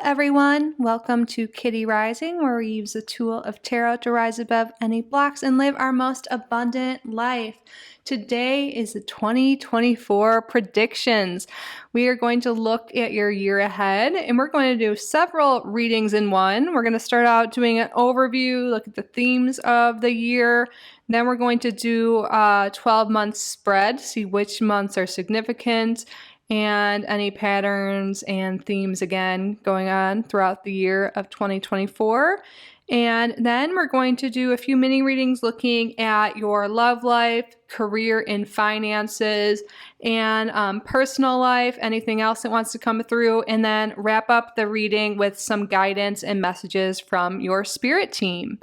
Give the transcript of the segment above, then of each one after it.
everyone. Welcome to Kitty Rising, where we use the tool of tarot to rise above any blocks and live our most abundant life. Today is the 2024 predictions. We are going to look at your year ahead, and we're going to do several readings in one. We're going to start out doing an overview, look at the themes of the year. Then we're going to do a 12-month spread, see which months are significant, and any patterns and themes again going on throughout the year of 2024. And then we're going to do a few mini readings looking at your love life, career and finances, and personal life, anything else that wants to come through, and then wrap up the reading with some guidance and messages from your spirit team.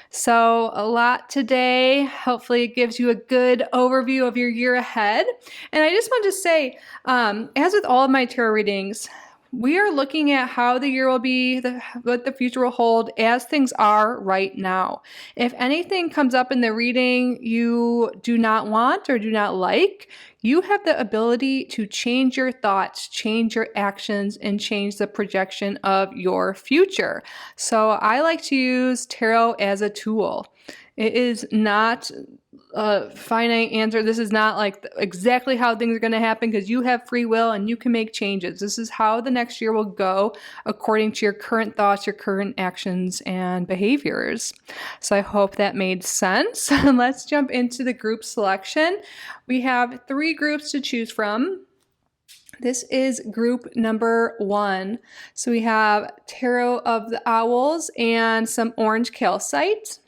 So a lot today. Hopefully it gives you a good overview of your year ahead. And I just want to say, as with all of my tarot readings, we are looking at how the year will be, what the future will hold as things are right now. If anything comes up in the reading you do not want or do not like, you have the ability to change your thoughts, change your actions, and change the projection of your future. So I like to use tarot as a tool. It is not a finite answer. This is not like exactly how things are going to happen, because you have free will and you can make changes. This is how the next year will go according to your current thoughts, your current actions, and behaviors. So I hope that made sense. Let's jump into the group selection. We have 3 groups to choose from. This is group number 1. So we have Tarot of the Owls and some orange calcite.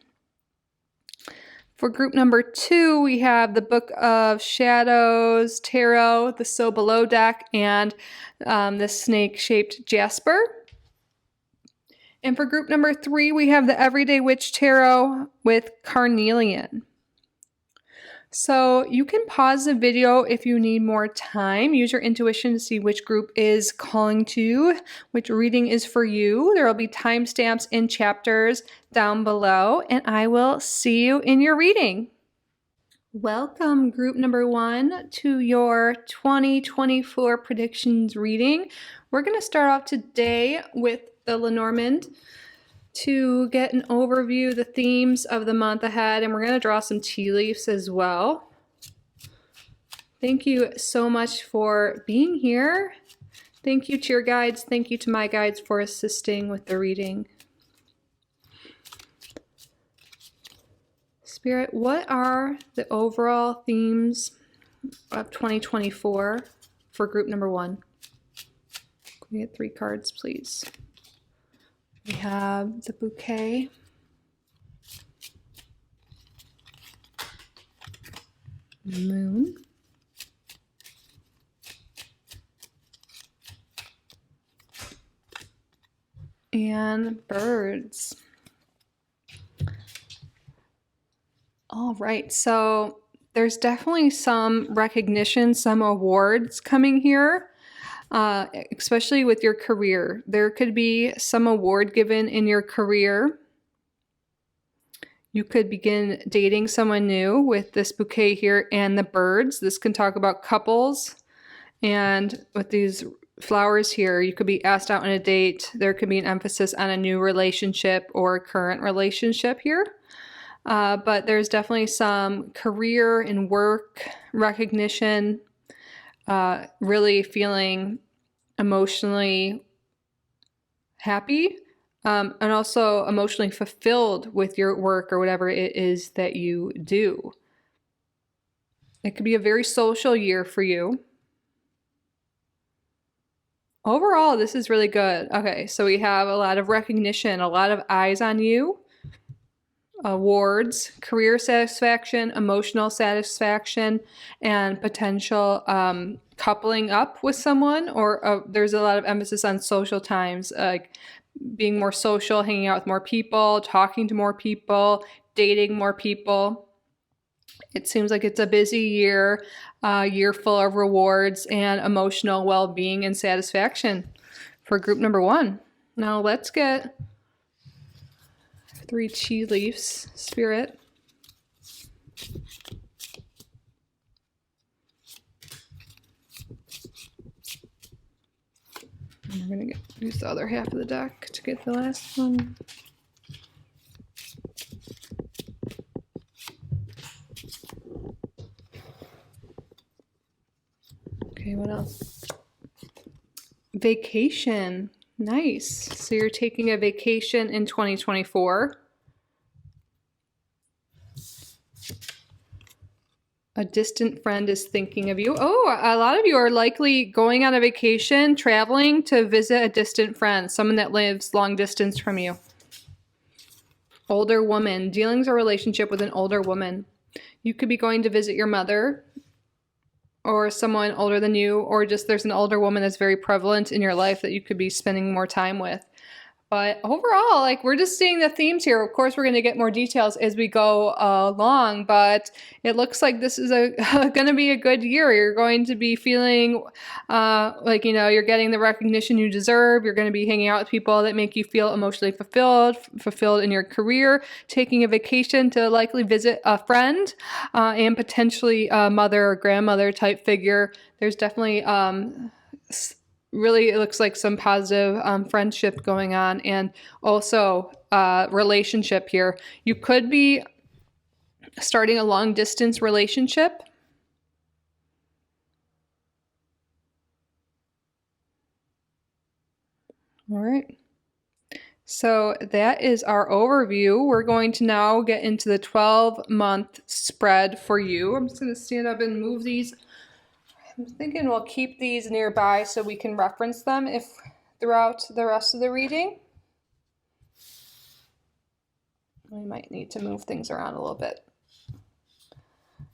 For group number 2, we have the Book of Shadows, Tarot, the So Below deck, and the snake-shaped Jasper. And for group number 3, we have the Everyday Witch Tarot with Carnelian. So you can pause the video if you need more time. Use your intuition to see which group is calling to you, which reading is for you. There will be timestamps in chapters down below, and I will see you in your reading. Welcome, group number 1, to your 2024 predictions reading. We're going to start off today with the Lenormand to get an overview, the themes of the month ahead, and we're going to draw some tea leaves as well. Thank you so much for being here. Thank you to your guides. Thank you to my guides for assisting with the reading. Spirit, what are the overall themes of 2024 for group number 1? Can we get 3 cards, please? We have the bouquet, moon, and birds. All right, so there's definitely some recognition, some awards coming here. Especially with your career. There could be some award given in your career. You could begin dating someone new with this bouquet here and the birds. This can talk about couples. And with these flowers here, you could be asked out on a date. There could be an emphasis on a new relationship or a current relationship here. But there's definitely some career and work recognition, really feeling emotionally happy, and also emotionally fulfilled with your work or whatever it is that you do. It could be a very social year for you. Overall, this is really good. Okay, so we have a lot of recognition, a lot of eyes on you, awards, career satisfaction, emotional satisfaction, and potential coupling up with someone, or there's a lot of emphasis on social times, like being more social, hanging out with more people, talking to more people, dating more people. It seems like it's a busy year, year full of rewards and emotional well-being and satisfaction for group number 1. Now let's get 3 tea leaves, Spirit. We're going to use the other half of the deck to get the last one. Okay, what else? Vacation. Nice. So you're taking a vacation in 2024. A distant friend is thinking of you. Oh, a lot of you are likely going on a vacation, traveling to visit a distant friend, someone that lives long distance from you. Older woman. Dealings or relationship with an older woman. You could be going to visit your mother or someone older than you, or just there's an older woman that's very prevalent in your life that you could be spending more time with. But overall, like, we're just seeing the themes here. Of course, we're going to get more details as we go along, but it looks like this is going to be a good year. You're going to be feeling like, you know, you're getting the recognition you deserve. You're going to be hanging out with people that make you feel emotionally fulfilled in your career, taking a vacation to likely visit a friend and potentially a mother or grandmother type figure. There's definitely really, it looks like some positive friendship going on, and also relationship here. You could be starting a long distance relationship. All right. So that is our overview. We're going to now get into the 12-month spread for you. I'm just going to stand up and move these. I'm thinking we'll keep these nearby so we can reference them if throughout the rest of the reading. We might need to move things around a little bit.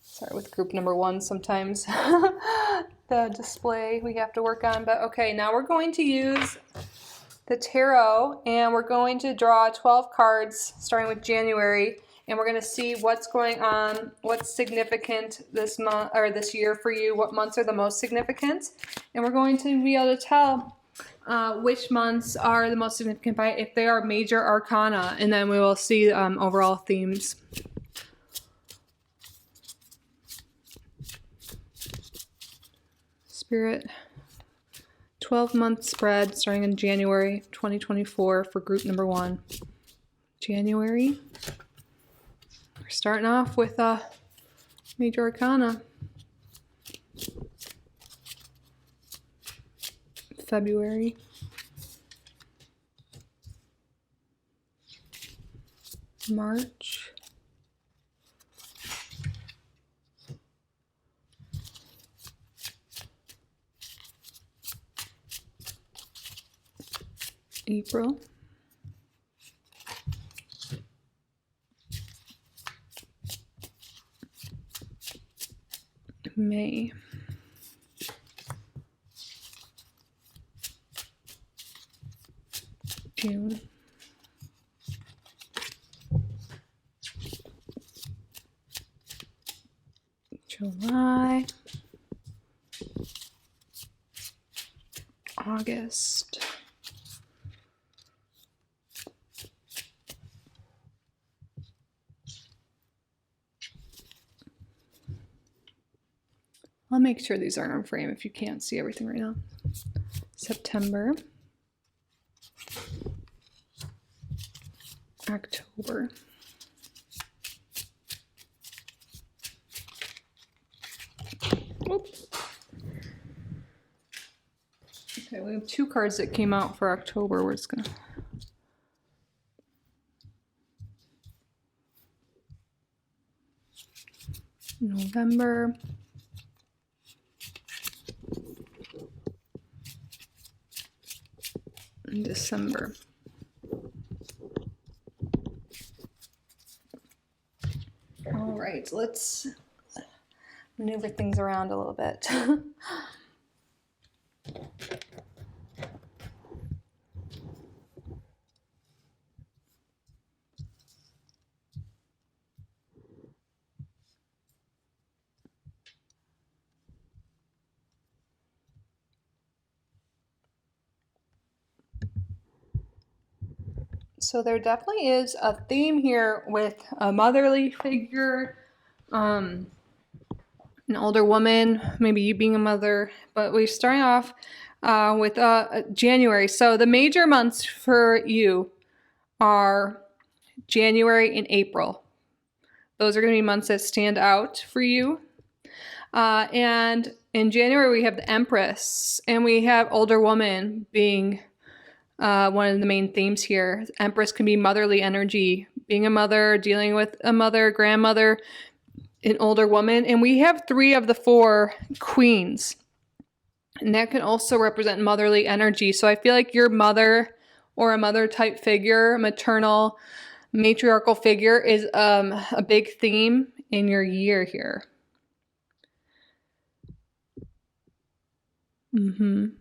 Sorry, with group number 1, sometimes the display we have to work on. But okay, now we're going to use the tarot, and we're going to draw 12 cards starting with January. And we're going to see what's going on, what's significant this month or this year for you, what months are the most significant. And we're going to be able to tell which months are the most significant by if they are major arcana. And then we will see overall themes. Spirit, 12-month spread starting in January 2024 for group number 1. January. Starting off with major arcana. February. March. April. May. June. July. August. I'll make sure these aren't on frame if you can't see everything right now. September. October. Oops. Okay, we have 2 cards that came out for October. We're just gonna... November. And December. All right, let's maneuver things around a little bit. So there definitely is a theme here with a motherly figure, an older woman, maybe you being a mother, but we're starting off with January. So the major months for you are January and April. Those are going to be months that stand out for you. And in January, we have the Empress, and we have older woman being one of the main themes here. Empress can be motherly energy, being a mother, dealing with a mother, grandmother, an older woman. And we have 3 of the 4 queens. And that can also represent motherly energy. So I feel like your mother or a mother type figure, maternal, matriarchal figure is a big theme in your year here. And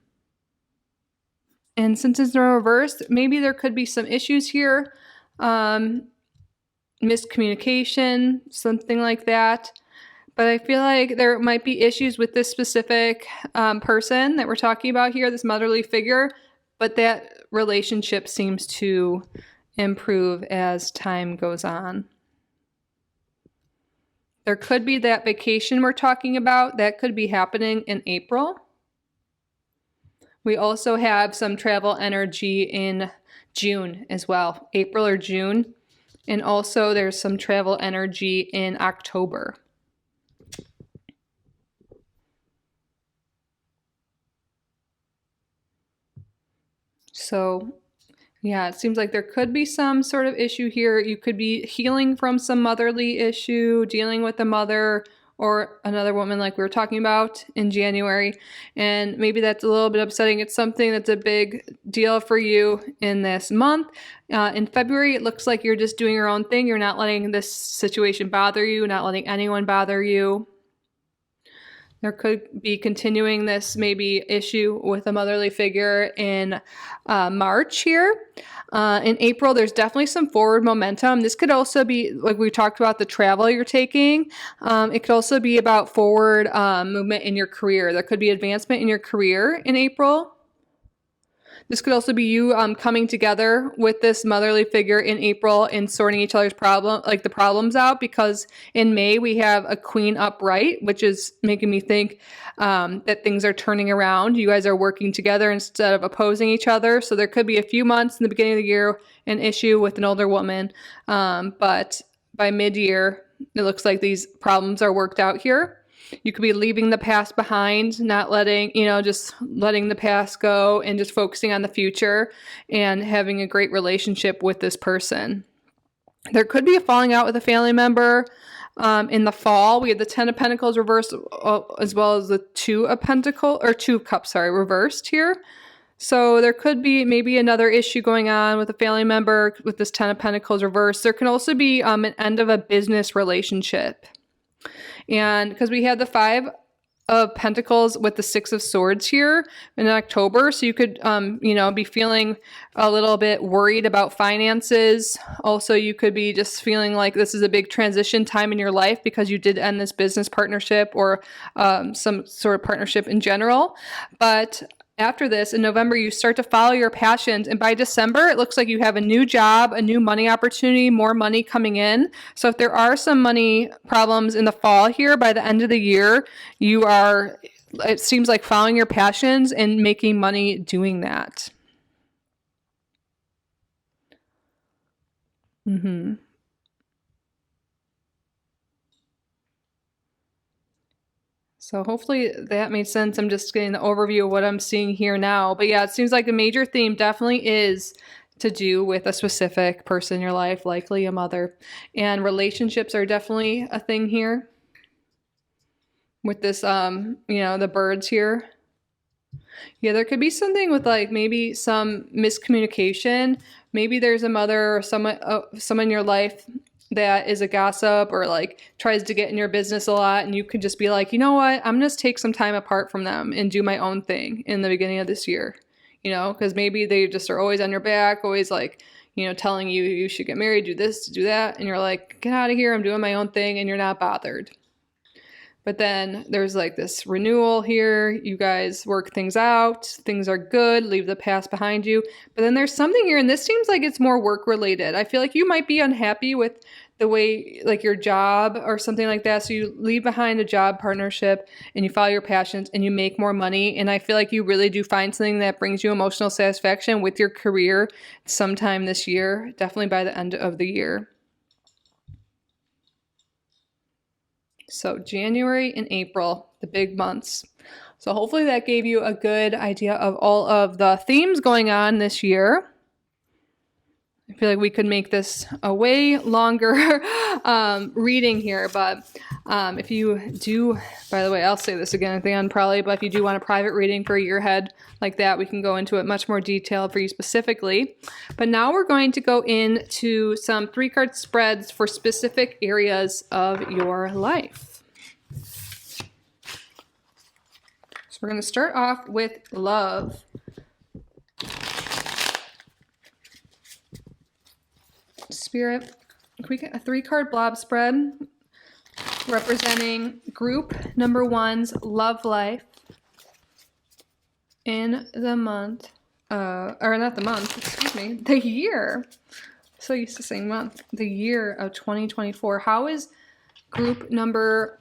since it's in reverse, maybe there could be some issues here. Miscommunication, something like that. But I feel like there might be issues with this specific person that we're talking about here, this motherly figure, but that relationship seems to improve as time goes on. There could be that vacation we're talking about. That could be happening in April. We also have some travel energy in June as well, April or June. And also there's some travel energy in October. So yeah, it seems like there could be some sort of issue here. You could be healing from some motherly issue, dealing with a mother or another woman like we were talking about in January. And maybe that's a little bit upsetting. It's something that's a big deal for you in this month. In February, it looks like you're just doing your own thing. You're not letting this situation bother you, not letting anyone bother you. There could be continuing this maybe issue with a motherly figure in March here. In April, there's definitely some forward momentum. This could also be, like we talked about, the travel you're taking. It could also be about forward movement in your career. There could be advancement in your career in April. This could also be you coming together with this motherly figure in April and sorting each other's the problems out, because in May we have a queen upright, which is making me think that things are turning around. You guys are working together instead of opposing each other. So there could be a few months in the beginning of the year an issue with an older woman, but by mid-year it looks like these problems are worked out here. You could be leaving the past behind, not letting, just letting the past go and just focusing on the future and having a great relationship with this person. There could be a falling out with a family member in the fall. We have the 10 of Pentacles reversed as well as the 2 of Pentacles, or 2 of Cups, reversed here. So there could be maybe another issue going on with a family member with this 10 of Pentacles reversed. There can also be an end of a business relationship. And because we had the 5 of Pentacles with the 6 of Swords here in October, so you could, be feeling a little bit worried about finances. Also, you could be just feeling like this is a big transition time in your life because you did end this business partnership or some sort of partnership in general. But after this, in November, you start to follow your passions. And by December, it looks like you have a new job, a new money opportunity, more money coming in. So if there are some money problems in the fall here, by the end of the year, it seems like following your passions and making money doing that. So hopefully that made sense. I'm just getting the overview of what I'm seeing here now. But yeah, it seems like a major theme definitely is to do with a specific person in your life, likely a mother. And relationships are definitely a thing here. With this, the birds here. Yeah, there could be something with maybe some miscommunication. Maybe there's a mother or someone in your life that is a gossip or tries to get in your business a lot, and you could just be like, you know what, I'm gonna just take some time apart from them and do my own thing in the beginning of this year, because maybe they just are always on your back, always telling you should get married, do this, do that, and you're like, get out of here, I'm doing my own thing, and you're not bothered. But then there's this renewal here. You guys work things out. Things are good. Leave the past behind you. But then there's something here, and this seems like it's more work related. I feel like you might be unhappy with the way, like your job or something like that. So you leave behind a job partnership and you follow your passions and you make more money. And I feel like you really do find something that brings you emotional satisfaction with your career sometime this year, definitely by the end of the year. So January and April, the big months. So hopefully that gave you a good idea of all of the themes going on this year. I feel like we could make this a way longer reading here, but if you do, by the way, I'll say this again at the end probably, but if you do want a private reading for a year ahead like that, we can go into it much more detailed for you specifically. But now we're going to go into some 3-card spreads for specific areas of your life. So we're going to start off with love. Spirit, can we get a 3-card blob spread representing group number 1's love life in the month, or not the month, excuse me, the year. So used to saying month, the year of 2024. How is group number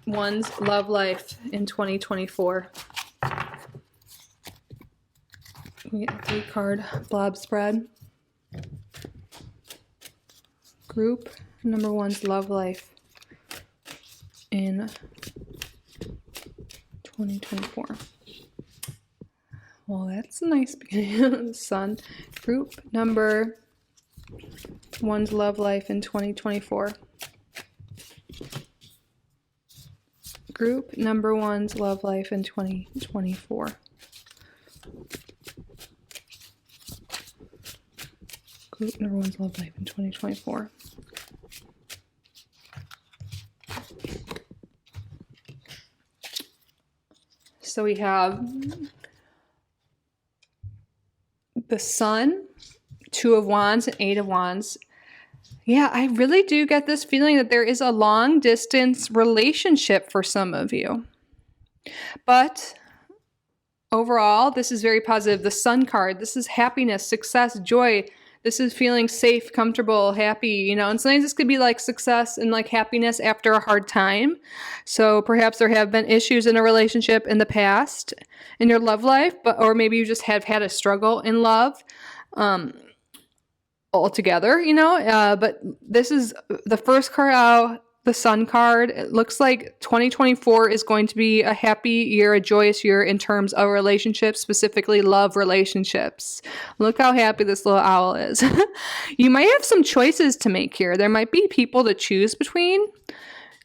1's love life in 2024? We get a 3-card blob spread. Group number 1's love life in 2024. Well, that's a nice beginning. Sun. Group number 1's love life in 2024. Group number 1's love life in 2024. Group number 1's love life in 2024. So we have the Sun, 2 of Wands, and 8 of Wands. Yeah, I really do get this feeling that there is a long distance relationship for some of you. But overall, this is very positive. The Sun card, this is happiness, success, joy. This is feeling safe, comfortable, happy, you know, and sometimes this could be like success and like happiness after a hard time. So perhaps there have been issues in a relationship in the past in your love life, or maybe you just have had a struggle in love altogether, you know, but this is the first card out, the Sun card. It looks like 2024 is going to be a happy year, a joyous year in terms of relationships, specifically love relationships. Look how happy this little owl is. You might have some choices to make here. There might be people to choose between,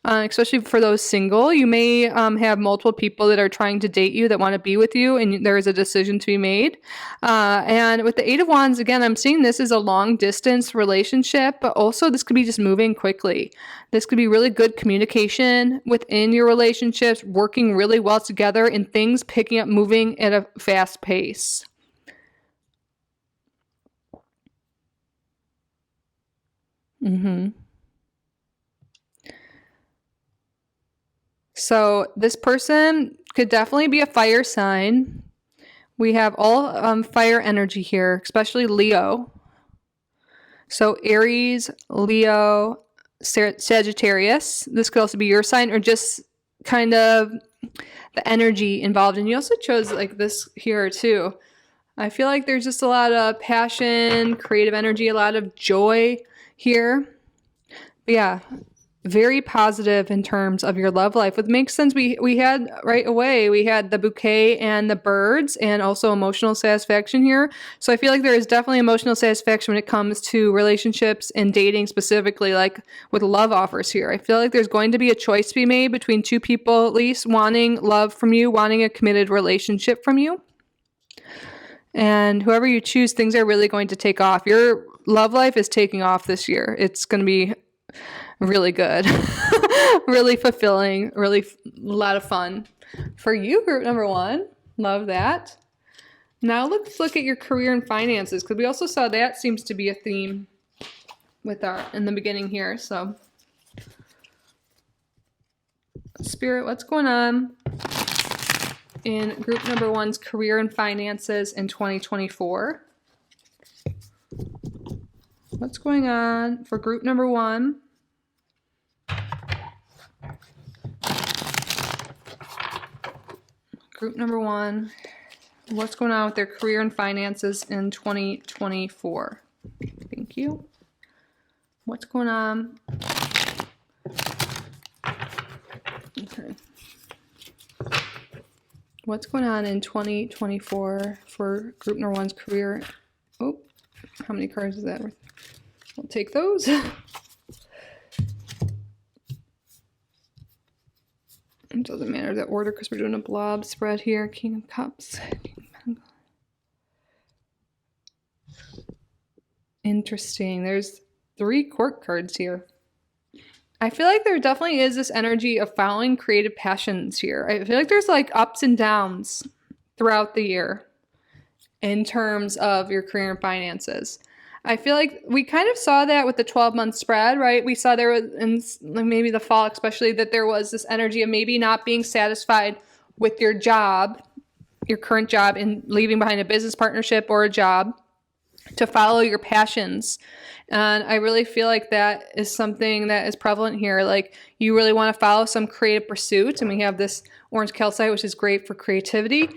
especially for those single. You may have multiple people that are trying to date you that want to be with you, and there is a decision to be made. And with the 8 of Wands, again, I'm seeing this is a long distance relationship, but also this could be just moving quickly. This could be really good communication within your relationships, working really well together, and things picking up, moving at a fast pace. So this person could definitely be a fire sign. We have all fire energy here, especially Leo. So Aries, Leo, Sagittarius. This could also be your sign, or just kind of the energy involved. And you also chose like this here too. I feel like there's just a lot of passion, creative energy, a lot of joy here. But yeah, very positive in terms of your love life. It makes sense. We had right away, we had the bouquet and the birds, and also emotional satisfaction here. So I feel like there is definitely emotional satisfaction when it comes to relationships and dating, specifically like with love offers here. I feel like there's going to be a choice to be made between 2 people at least wanting love from you, wanting a committed relationship from you. And whoever you choose, things are really going to take off. Your love life is taking off this year. It's going to be really good, really fulfilling, really a lot of fun for you, group number 1. Love that. Now let's look at your career and finances, because we also saw that seems to be a theme with our in the beginning here. So Spirit, what's going on in group number 1's career and finances in 2024? What's going on for group number 1? Group number 1, what's going on with their career and finances in 2024? Thank you. What's going on? Okay. What's going on in 2024 for group number 1's career? Oh, how many cards is that worth? I'll take those. It doesn't matter the order because we're doing a blob spread here. King of Cups. Interesting. There's 3 court cards here. I feel like there definitely is this energy of following creative passions here. I feel like there's like ups and downs throughout the year in terms of your career and finances. I feel like we kind of saw that with the 12-month spread, right? We saw there was, in maybe the fall especially, that there was this energy of maybe not being satisfied with your job, your current job, and leaving behind a business partnership or a job to follow your passions. And I really feel like that is something that is prevalent here. Like you really want to follow some creative pursuit. And we have this orange calcite, which is great for creativity.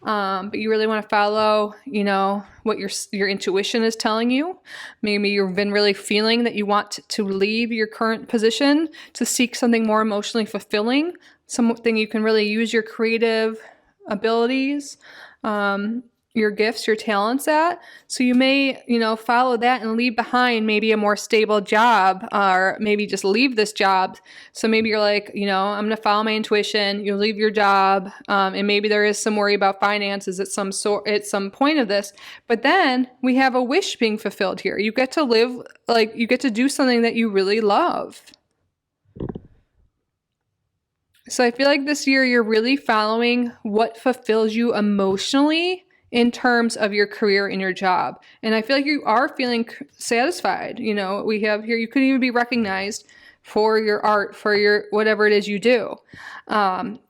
But you really want to follow, you know, what your intuition is telling you. Maybe you've been really feeling that you want to leave your current position to seek something more emotionally fulfilling, something you can really use your creative abilities, your gifts, your talents at. So you may, you know, follow that and leave behind maybe a more stable job, or maybe just leave this job. So maybe you're like, you know, I'm going to follow my intuition. You'll leave your job. And maybe there is some worry about finances at some point of this, but then we have a wish being fulfilled here. You get to live, like you get to do something that you really love. So I feel like this year you're really following what fulfills you emotionally in terms of your career and your job. And I feel like you are feeling satisfied. You know, we have here, you could even be recognized for your art, for your whatever it is you do.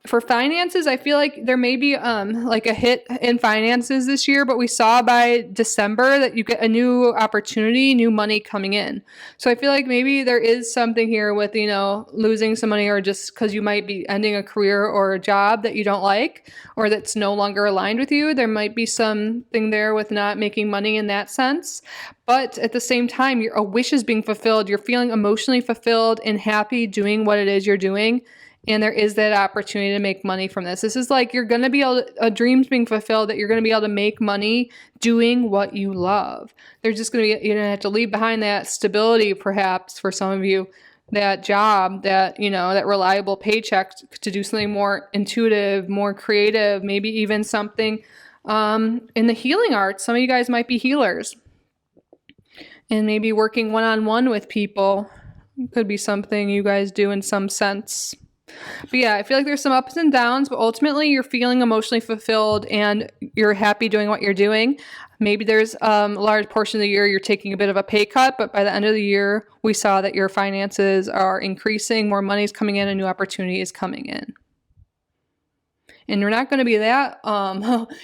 For finances, I feel like there may be like a hit in finances this year, but we saw by December that you get a new opportunity, new money coming in. So I feel like maybe there is something here with, you know, losing some money, or just because you might be ending a career or a job that you don't like, or that's no longer aligned with you. There might be something there with not making money in that sense. But at the same time, a wish is being fulfilled. You're feeling emotionally fulfilled and happy doing what it is you're doing. And there is that opportunity to make money from this. This is like you're going to be able to, a dream's being fulfilled, that you're going to be able to make money doing what you love. There's just going to be, you're going to have to leave behind that stability, perhaps for some of you, that job, that, you know, that reliable paycheck to do something more intuitive, more creative, maybe even something in the healing arts. Some of you guys might be healers. And maybe working one-on-one with people could be something you guys do in some sense. But yeah, I feel like there's some ups and downs, but ultimately you're feeling emotionally fulfilled and you're happy doing what you're doing. Maybe there's a large portion of the year you're taking a bit of a pay cut, but by the end of the year, we saw that your finances are increasing, more money is coming in, a new opportunity is coming in. And you're not going to be that,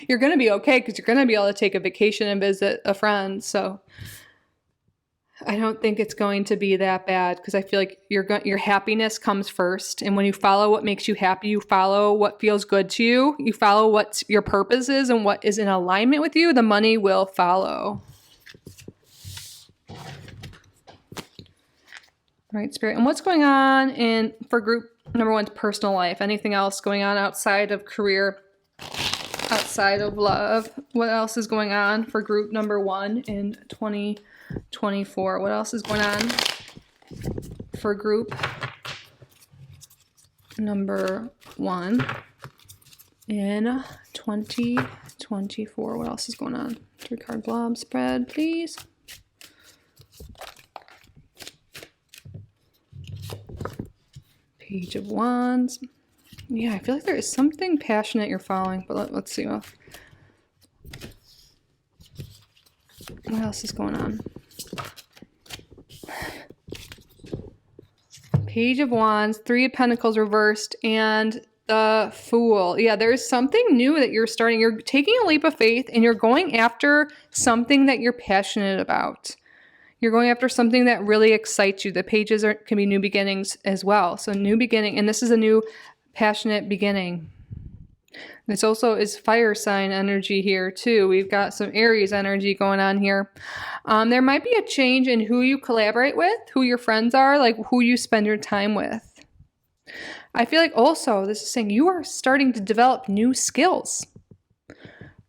you're going to be okay because you're going to be able to take a vacation and visit a friend. So I don't think it's going to be that bad, because I feel like your happiness comes first. And when you follow what makes you happy, you follow what feels good to you, you follow what your purpose is and what is in alignment with you, the money will follow. All right, Spirit. And what's going on for group number 1's personal life? Anything else going on outside of career, outside of love? What else is going on for group number 1 in 2024? What else is going on for group number 1 in 2024? What else is going on? 3-card blob spread, please. Page of Wands. Yeah, I feel like there is something passionate you're following, but let's see. What else is going on? Page of Wands, 3 of Pentacles reversed, and the Fool. Yeah, there's something new that you're starting. You're taking a leap of faith and you're going after something that you're passionate about. You're going after something that really excites you. The pages can be new beginnings as well. So new beginning, and this is a new passionate beginning. This also is fire sign energy here too. We've got some Aries energy going on here. There might be a change in who you collaborate with, who your friends are, like who you spend your time with. I feel like also this is saying you are starting to develop new skills.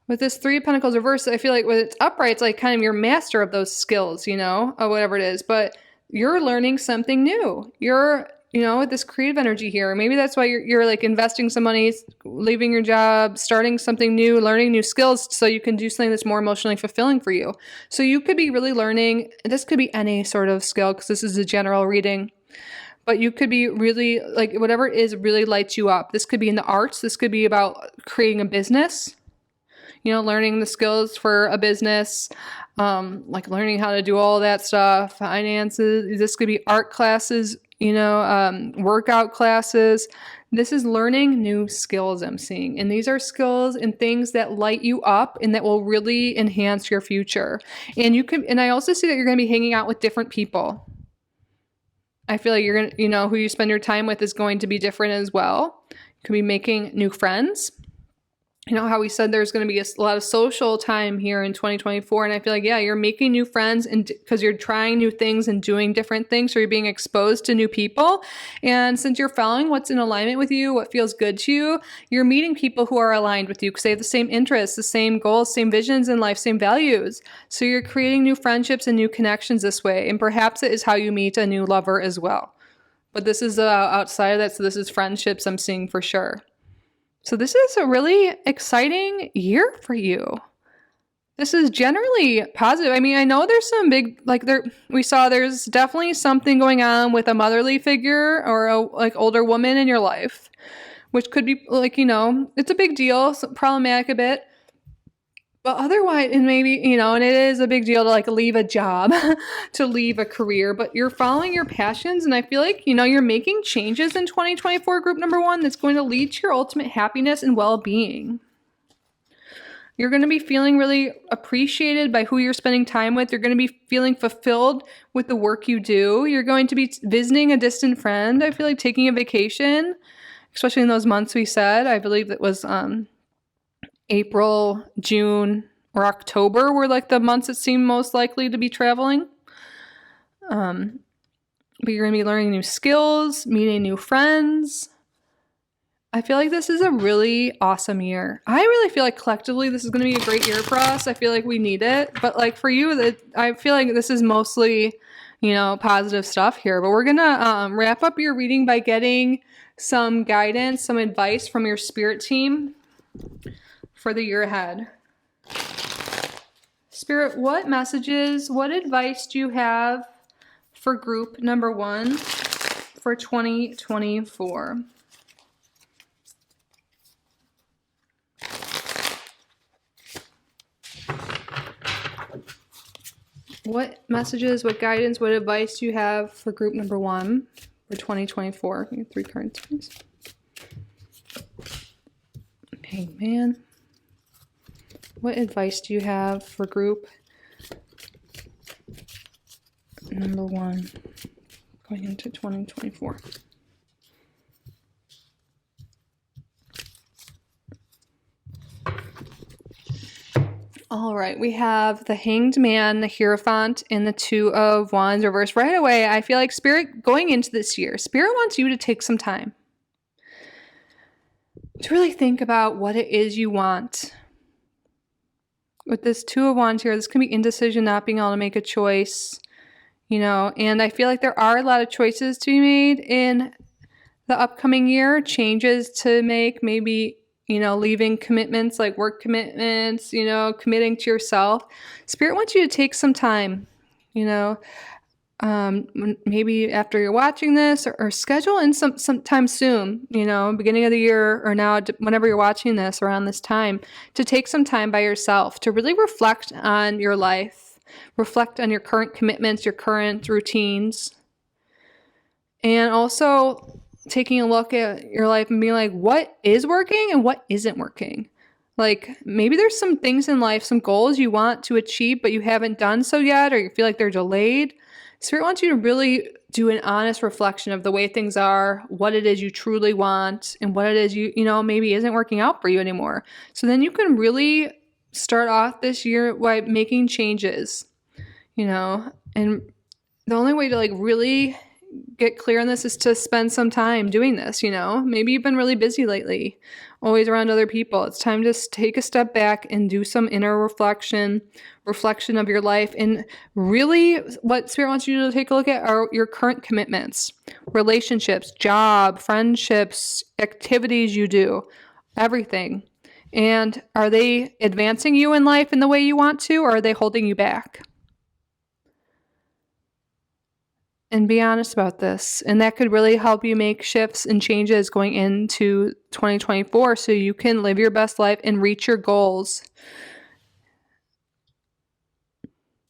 With this Three of Pentacles reversed, I feel like when it's upright, it's like kind of you're master of those skills, you know, or whatever it is. But you're learning something new. You're, you know, with this creative energy here. Maybe that's why you're like investing some money, leaving your job, starting something new, learning new skills so you can do something that's more emotionally fulfilling for you. So you could be really learning. This could be any sort of skill because this is a general reading. But you could be really, like, whatever it is really lights you up. This could be in the arts. This could be about creating a business. You know, learning the skills for a business, like learning how to do all that stuff, finances. This could be art classes, you know, workout classes. This is learning new skills I'm seeing. And these are skills and things that light you up and that will really enhance your future. And you can, and I also see that you're going to be hanging out with different people. I feel like you're going to, you know, who you spend your time with is going to be different as well. You could be making new friends. You know how we said there's going to be a lot of social time here in 2024. And I feel like, yeah, you're making new friends and because you're trying new things and doing different things, or you're being exposed to new people. And since you're following what's in alignment with you, what feels good to you, you're meeting people who are aligned with you because they have the same interests, the same goals, same visions in life, same values. So you're creating new friendships and new connections this way. And perhaps it is how you meet a new lover as well. But this is outside of that. So this is friendships I'm seeing for sure. So this is a really exciting year for you. This is generally positive. I mean, I know there's some big, like there's definitely something going on with a motherly figure or a like older woman in your life, which could be like, you know, it's a big deal, problematic a bit. But otherwise, and maybe, you know, and it is a big deal to like leave a job, to leave a career, but you're following your passions. And I feel like, you know, you're making changes in 2024, group number one, that's going to lead to your ultimate happiness and well-being. You're going to be feeling really appreciated by who you're spending time with. You're going to be feeling fulfilled with the work you do. You're going to be visiting a distant friend. I feel like taking a vacation, especially in those months we said. I believe it was, April, June, or October were like the months that seem most likely to be traveling. But you're going to be learning new skills, meeting new friends. I feel like this is a really awesome year. I really feel like collectively this is going to be a great year for us. I feel like we need it. But like for you, I feel like this is mostly, you know, positive stuff here. But we're going to wrap up your reading by getting some guidance, some advice from your spirit team for the year ahead. Spirit, what messages, what advice do you have for group number one for 2024? What messages, what guidance, what advice do you have for group number one for 2024? Give me 3 cards, please. Hangman. What advice do you have for group number one going into 2024? All right, we have the Hanged Man, the Hierophant, and the Two of Wands reversed. Right away, I feel like Spirit, going into this year, Spirit wants you to take some time to really think about what it is you want. With this Two of Wands here, this can be indecision, not being able to make a choice, you know, and I feel like there are a lot of choices to be made in the upcoming year, changes to make, maybe, you know, leaving commitments like work commitments, you know, committing to yourself. Spirit wants you to take some time, you know, maybe after you're watching this or schedule in sometime soon, you know, beginning of the year or now, whenever you're watching this around this time, to take some time by yourself to really reflect on your life, reflect on your current commitments, your current routines, and also taking a look at your life and being like, what is working and what isn't working? Like maybe there's some things in life, some goals you want to achieve, but you haven't done so yet, or you feel like they're delayed. Spirit wants you to really do an honest reflection of the way things are, what it is you truly want, and what it is maybe isn't working out for you anymore. So then you can really start off this year by making changes, and the only way to like really get clear on this is to spend some time doing this. Maybe you've been really busy lately, always around other people. It's time to take a step back and do some inner reflection of your life. And really what Spirit wants you to take a look at are your current commitments, relationships, job, friendships, activities you do, everything. And are they advancing you in life in the way you want to, or are they holding you back? And be honest about this. And that could really help you make shifts and changes going into 2024 so you can live your best life and reach your goals.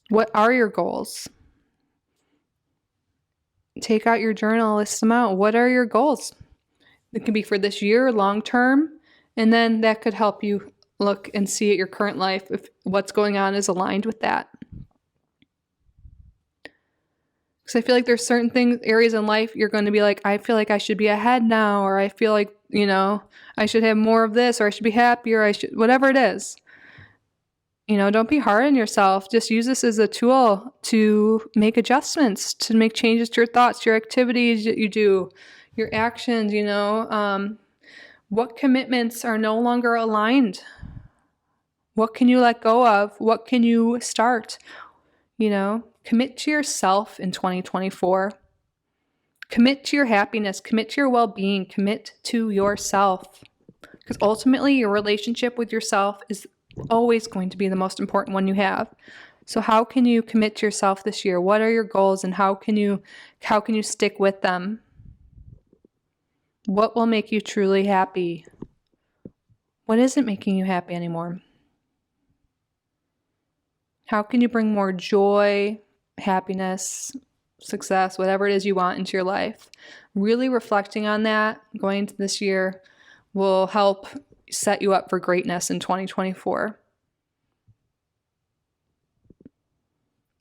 What are your goals? Take out your journal, list them out. What are your goals? It can be for this year, long term, and then that could help you look and see at your current life if what's going on is aligned with that. Because I feel like there's certain areas in life you're going to be like, I feel like I should be ahead now, or I feel like, I should have more of this, or I should be happier, whatever it is. Don't be hard on yourself. Just use this as a tool to make adjustments, to make changes to your thoughts, your activities that you do, your actions, what commitments are no longer aligned? What can you let go of? What can you start? Commit to yourself in 2024. Commit to your happiness. Commit to your well-being. Commit to yourself. Because ultimately, your relationship with yourself is always going to be the most important one you have. So how can you commit to yourself this year? What are your goals, and how can you stick with them? What will make you truly happy? What isn't making you happy anymore? How can you bring more joy, happiness, success, whatever it is you want into your life? Really reflecting on that going into this year will help set you up for greatness in 2024.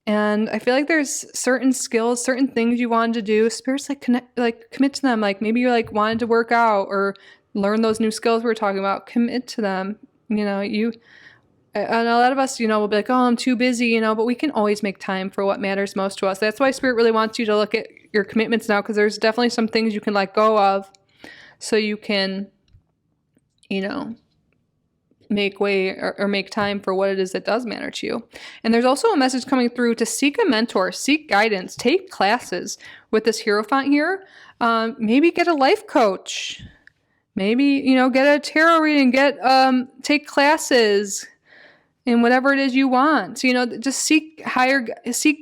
And I feel like there's certain skills, certain things you wanted to do. Spirit's commit to them. Like maybe you're wanted to work out or learn those new skills we're talking about. Commit to them. And a lot of us, will be like, oh, I'm too busy, but we can always make time for what matters most to us. That's why Spirit really wants you to look at your commitments now, because there's definitely some things you can let go of so you can, make way or make time for what it is that does matter to you. And there's also a message coming through to seek a mentor, seek guidance, take classes with this Hierophant here. Maybe get a life coach. Maybe, get a tarot reading, take classes in whatever it is you want. Just seek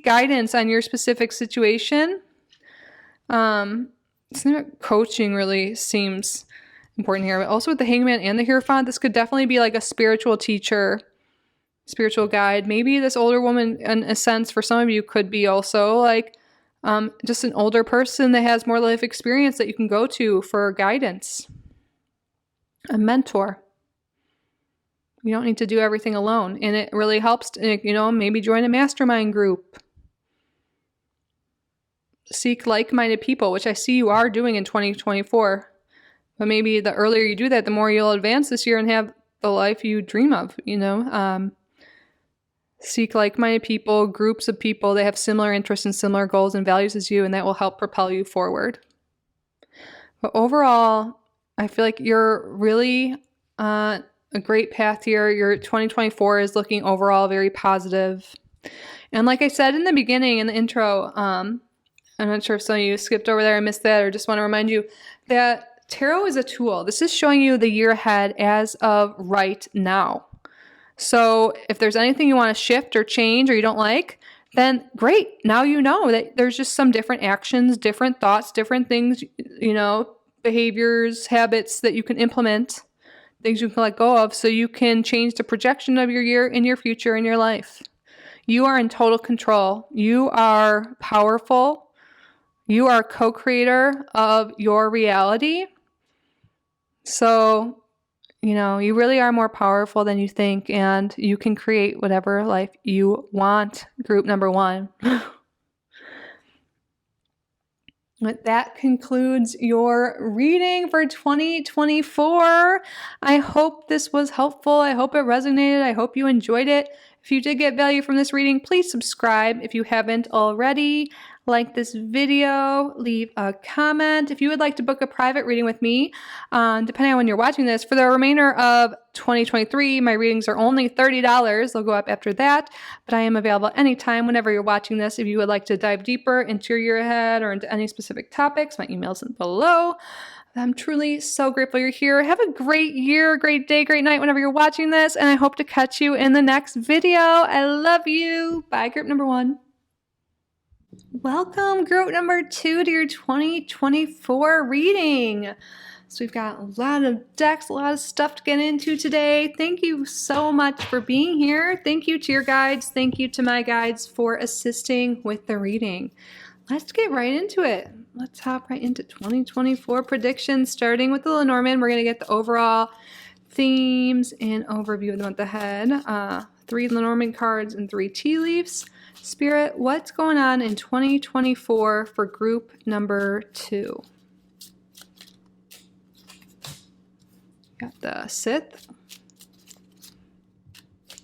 guidance on your specific situation. Coaching really seems important here. But also with the Hangman and the Hierophant, this could definitely be like a spiritual teacher, spiritual guide. Maybe this older woman, in a sense, for some of you, could be also just an older person that has more life experience that you can go to for guidance. A mentor. You don't need to do everything alone. And it really helps to, maybe join a mastermind group. Seek like-minded people, which I see you are doing in 2024. But maybe the earlier you do that, the more you'll advance this year and have the life you dream of, Seek like-minded people, groups of people that have similar interests and similar goals and values as you, and that will help propel you forward. But overall, I feel like you're really a great path here. Your 2024 is looking overall very positive. And like I said in the beginning, in the intro, I'm not sure if some of you skipped over there and missed that, or just want to remind you that tarot is a tool. This is showing you the year ahead as of right now. So if there's anything you want to shift or change or you don't like, then great. Now you know that there's just some different actions, different thoughts, different things, behaviors, habits that you can implement, things you can let go of so you can change the projection of your year in your future in your life. You are in total control. You are powerful. You are co-creator of your reality. So You know, you really are more powerful than you think, and you can create whatever life you want. Group number 1. That concludes your reading for 2024. I hope this was helpful. I hope it resonated. I hope you enjoyed it. If you did get value from this reading, please subscribe if you haven't already. Like this video, leave a comment. If you would like to book a private reading with me, depending on when you're watching this, for the remainder of 2023, my readings are only $30. They'll go up after that, but I am available anytime whenever you're watching this. If you would like to dive deeper into your year ahead or into any specific topics, my email's below. I'm truly so grateful you're here. Have a great year, great day, great night whenever you're watching this, and I hope to catch you in the next video. I love you. Bye, group number 1. Welcome, group number 2, to your 2024 reading. So we've got a lot of decks, a lot of stuff to get into today. Thank you so much for being here. Thank you to your guides. Thank you to my guides for assisting with the reading. Let's get right into it. Let's hop right into 2024 predictions, starting with the Lenormand. We're going to get the overall themes and overview of the month ahead. 3 Lenormand cards and 3 tea leaves. Spirit, what's going on in 2024 for group number 2? Got the Sith.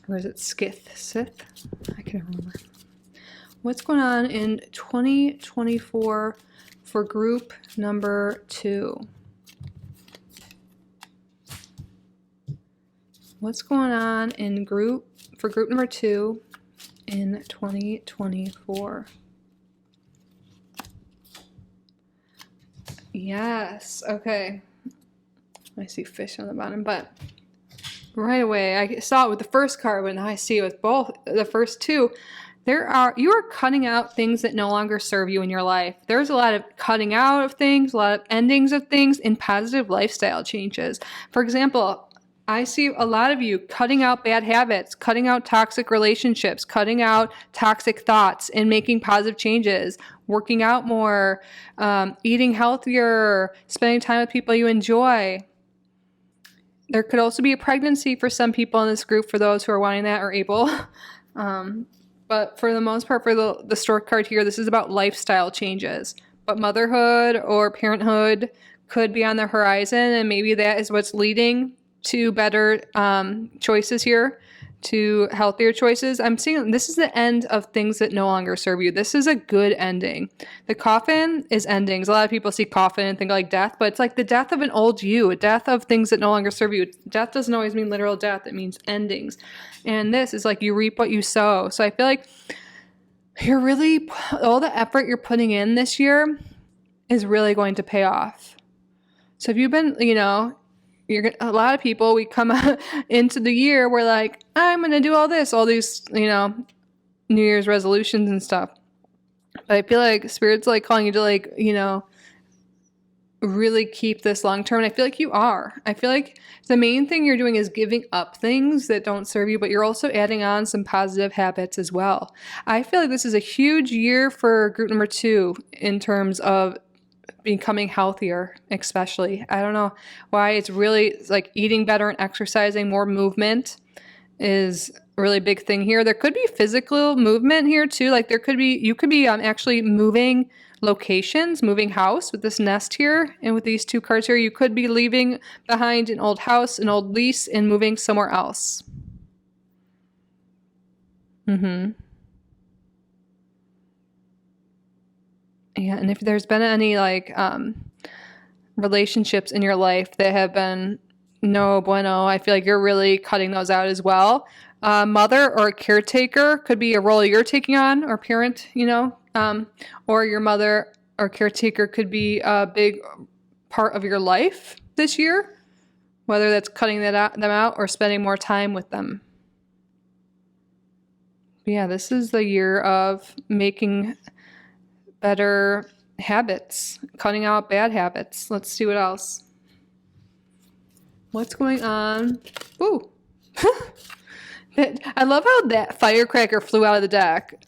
Or is it Skith? Sith? I can't remember. What's going on in 2024 for group number 2? What's going on in group number 2 in 2024? Yes, okay. I see fish on the bottom, but right away I saw it with the first card, but now I see it with both the first 2. You are cutting out things that no longer serve you in your life. There's a lot of cutting out of things, a lot of endings of things, and positive lifestyle changes. For example, I see a lot of you cutting out bad habits, cutting out toxic relationships, cutting out toxic thoughts, and making positive changes, working out more, eating healthier, spending time with people you enjoy. There could also be a pregnancy for some people in this group, for those who are wanting that or able. But for the most part, for the stork card here, this is about lifestyle changes. But motherhood or parenthood could be on the horizon, and maybe that is what's leading to better choices here, to healthier choices. I'm seeing this is the end of things that no longer serve you. This is a good ending. The coffin is endings. A lot of people see coffin and think like death, but it's like the death of an old you, a death of things that no longer serve you. Death doesn't always mean literal death. It means endings. And this is like you reap what you sow. So I feel like you're really, all the effort you're putting in this year is really going to pay off. So if you've been, a lot of people, we come into the year, we're like, I'm going to do all these, New Year's resolutions and stuff. But I feel like Spirit's like calling you to really keep this long term. And I feel like you are. I feel like the main thing you're doing is giving up things that don't serve you, but you're also adding on some positive habits as well. I feel like this is a huge year for group number 2 in terms of becoming healthier, especially. I don't know why. It's like eating better and exercising. More movement is a really big thing here. There could be physical movement here too. Like you could be actually moving locations, moving house with this nest here, and with these 2 cards here, you could be leaving behind an old house, an old lease, and moving somewhere else. Yeah, and if there's been any relationships in your life that have been no bueno, I feel like you're really cutting those out as well. Mother or caretaker could be a role you're taking on, or parent, or your mother or caretaker could be a big part of your life this year, whether that's cutting them out or spending more time with them. Yeah, this is the year of making better habits, cutting out bad habits. Let's see what else. What's going on? Ooh. I love how that firecracker flew out of the deck.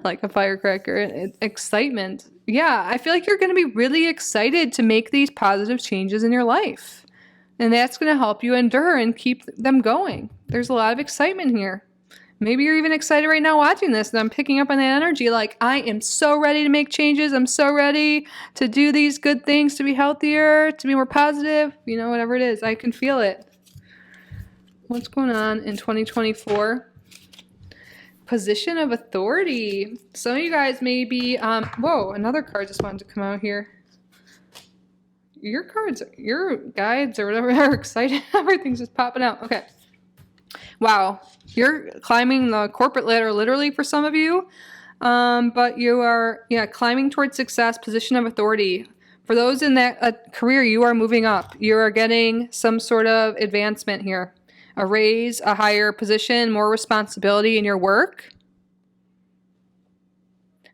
Like a firecracker. Excitement. Yeah, I feel like you're going to be really excited to make these positive changes in your life. And that's going to help you endure and keep them going. There's a lot of excitement here. Maybe you're even excited right now watching this, and I'm picking up on that energy like, I am so ready to make changes. I'm so ready to do these good things, to be healthier, to be more positive. You know, whatever it is, I can feel it. What's going on in 2024? Position of authority. Some of you guys may be, whoa, another card just wanted to come out here. Your cards, your guides or whatever are excited. Everything's just popping out. Okay. Wow. You're climbing the corporate ladder literally for some of you. But you are, climbing towards success, position of authority. For those in that career, you are moving up. You are getting some sort of advancement here. A raise, a higher position, more responsibility in your work.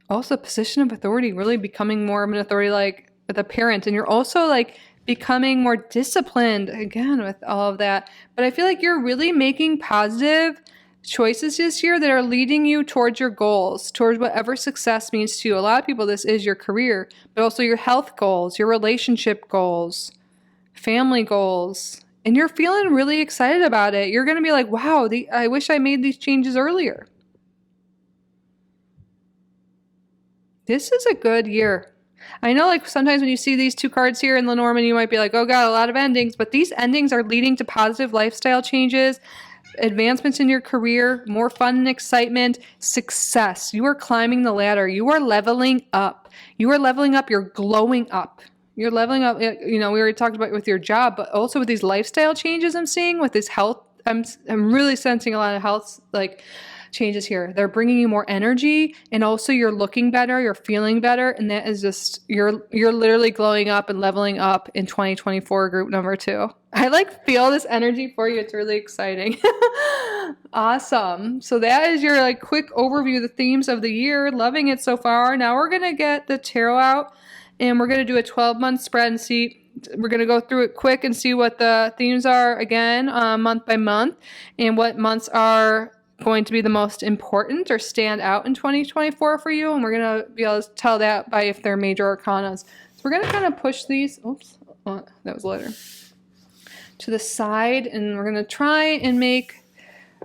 Also, position of authority, really becoming more of an authority like with a parent. And you're also like becoming more disciplined again with all of that. But I feel like you're really making positive choices this year that are leading you towards your goals, towards whatever success means to you. A lot of people, this is your career, but also your health goals, your relationship goals, family goals. And you're feeling really excited about it. You're going to be like, wow, I wish I made these changes earlier. This is a good year. I know like sometimes when you see these two cards here in Lenormand, you might be like, oh God, a lot of endings, but these endings are leading to positive lifestyle changes, advancements in your career, more fun and excitement, success. You are climbing the ladder. You are leveling up. You are leveling up. You're glowing up. You're leveling up. You know, we already talked about with your job, but also with these lifestyle changes I'm seeing with this health. I'm really sensing a lot of health like changes here. They're bringing you more energy, and also you're looking better, you're feeling better, and that is just you're literally glowing up and leveling up in 2024 group number 2. I like feel this energy for you. It's really exciting. Awesome. So that is your like quick overview of the themes of the year. Loving it so far. Now we're going to get the tarot out and we're going to do a 12-month spread and see. We're going to go through it quick and see what the themes are again, month by month, and what months are going to be the most important or stand out in 2024 for you. And we're going to be able to tell that by if they're major arcanas. So we're going to kind of push these, oops, oh, that was a letter, to the side, and we're going to try and make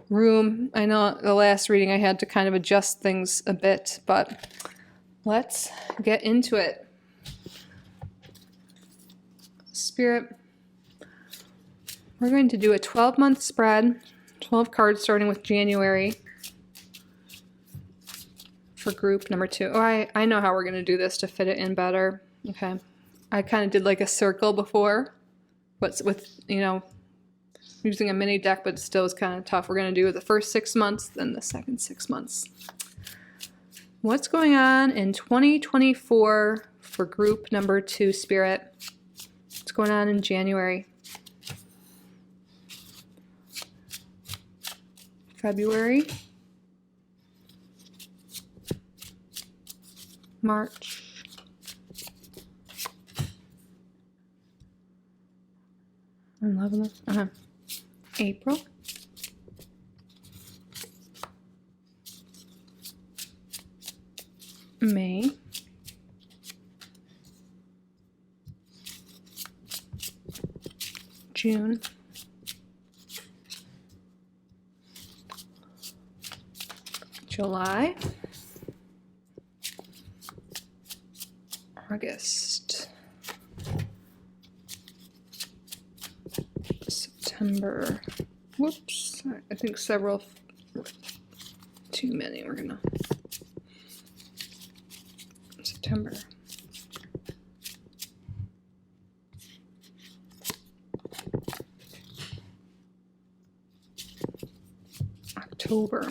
room. I know the last reading I had to kind of adjust things a bit, but let's get into it. Spirit, we're going to do a 12-month spread, 12 cards starting with January for group number 2. Oh, I know how we're going to do this to fit it in better. Okay. I kind of did like a circle before, but with, you know, using a mini deck, but still is kind of tough. We're going to do the first 6 months, then the second 6 months. What's going on in 2024 for group number 2, Spirit? What's going on in January? February? March? I'm loving this. April? May? June? July? August? September? Whoops, I think several, too many, we're gonna, September. October.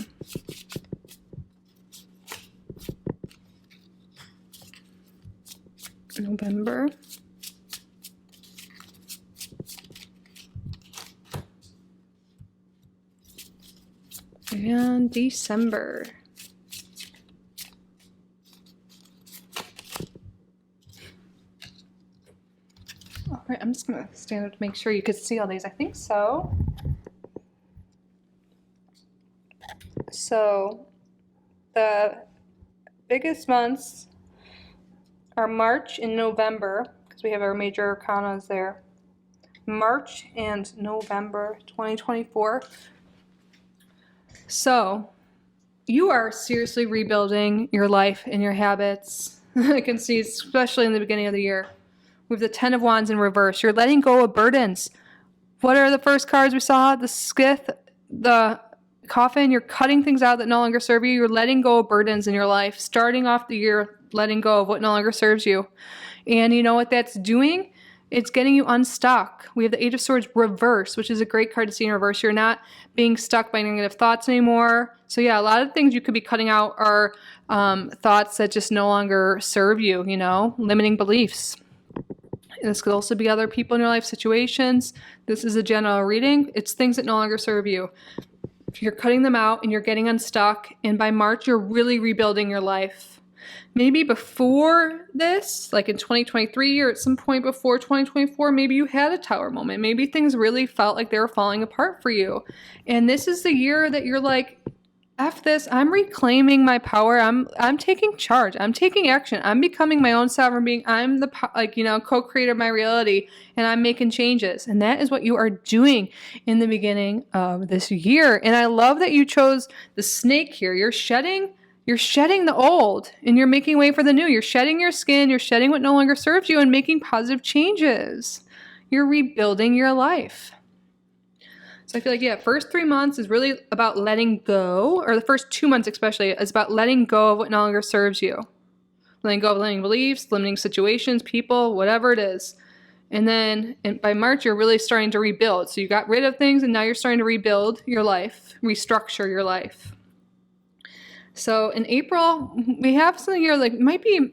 November. And December. All right, I'm just gonna stand up to make sure you could see all these. I think so. So the biggest months are March and November, because we have our major arcanas there. March and November 2024. So you are seriously rebuilding your life and your habits. I can see, especially in the beginning of the year. With the 10 of Wands in reverse, you're letting go of burdens. What are the first cards we saw? The Skith, the Coffin. You're cutting things out that no longer serve you. You're letting go of burdens in your life. Starting off the year, letting go of what no longer serves you. And you know what that's doing? It's getting you unstuck. We have the Eight of Swords reverse, which is a great card to see in reverse. You're not being stuck by negative thoughts anymore. So yeah, a lot of things you could be cutting out are thoughts that just no longer serve you, you know, limiting beliefs. This could also be other people in your life, situations. This is a general reading. It's things that no longer serve you. If you're cutting them out and you're getting unstuck, and by March, you're really rebuilding your life. Maybe before this, like in 2023 or at some point before 2024, maybe you had a tower moment. Maybe things really felt like they were falling apart for you. And this is the year that you're like, F this, I'm reclaiming my power. I'm taking charge. I'm taking action. I'm becoming my own sovereign being. I'm the, co-creator of my reality, and I'm making changes. And that is what you are doing in the beginning of this year. And I love that you chose the snake here. You're shedding the old and you're making way for the new. You're shedding your skin. You're shedding what no longer serves you and making positive changes. You're rebuilding your life. So I feel like, yeah, first 3 months is really about letting go, or the first 2 months especially is about letting go of what no longer serves you. Letting go of limiting beliefs, limiting situations, people, whatever it is. And then by March, you're really starting to rebuild. So you got rid of things and now you're starting to rebuild your life, restructure your life. So in April, we have something here like might be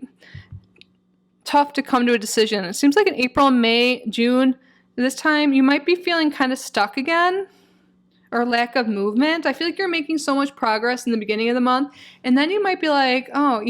tough to come to a decision. It seems like in April, May, June, this time you might be feeling kind of stuck again or lack of movement. I feel like you're making so much progress in the beginning of the month. And then you might be like, oh,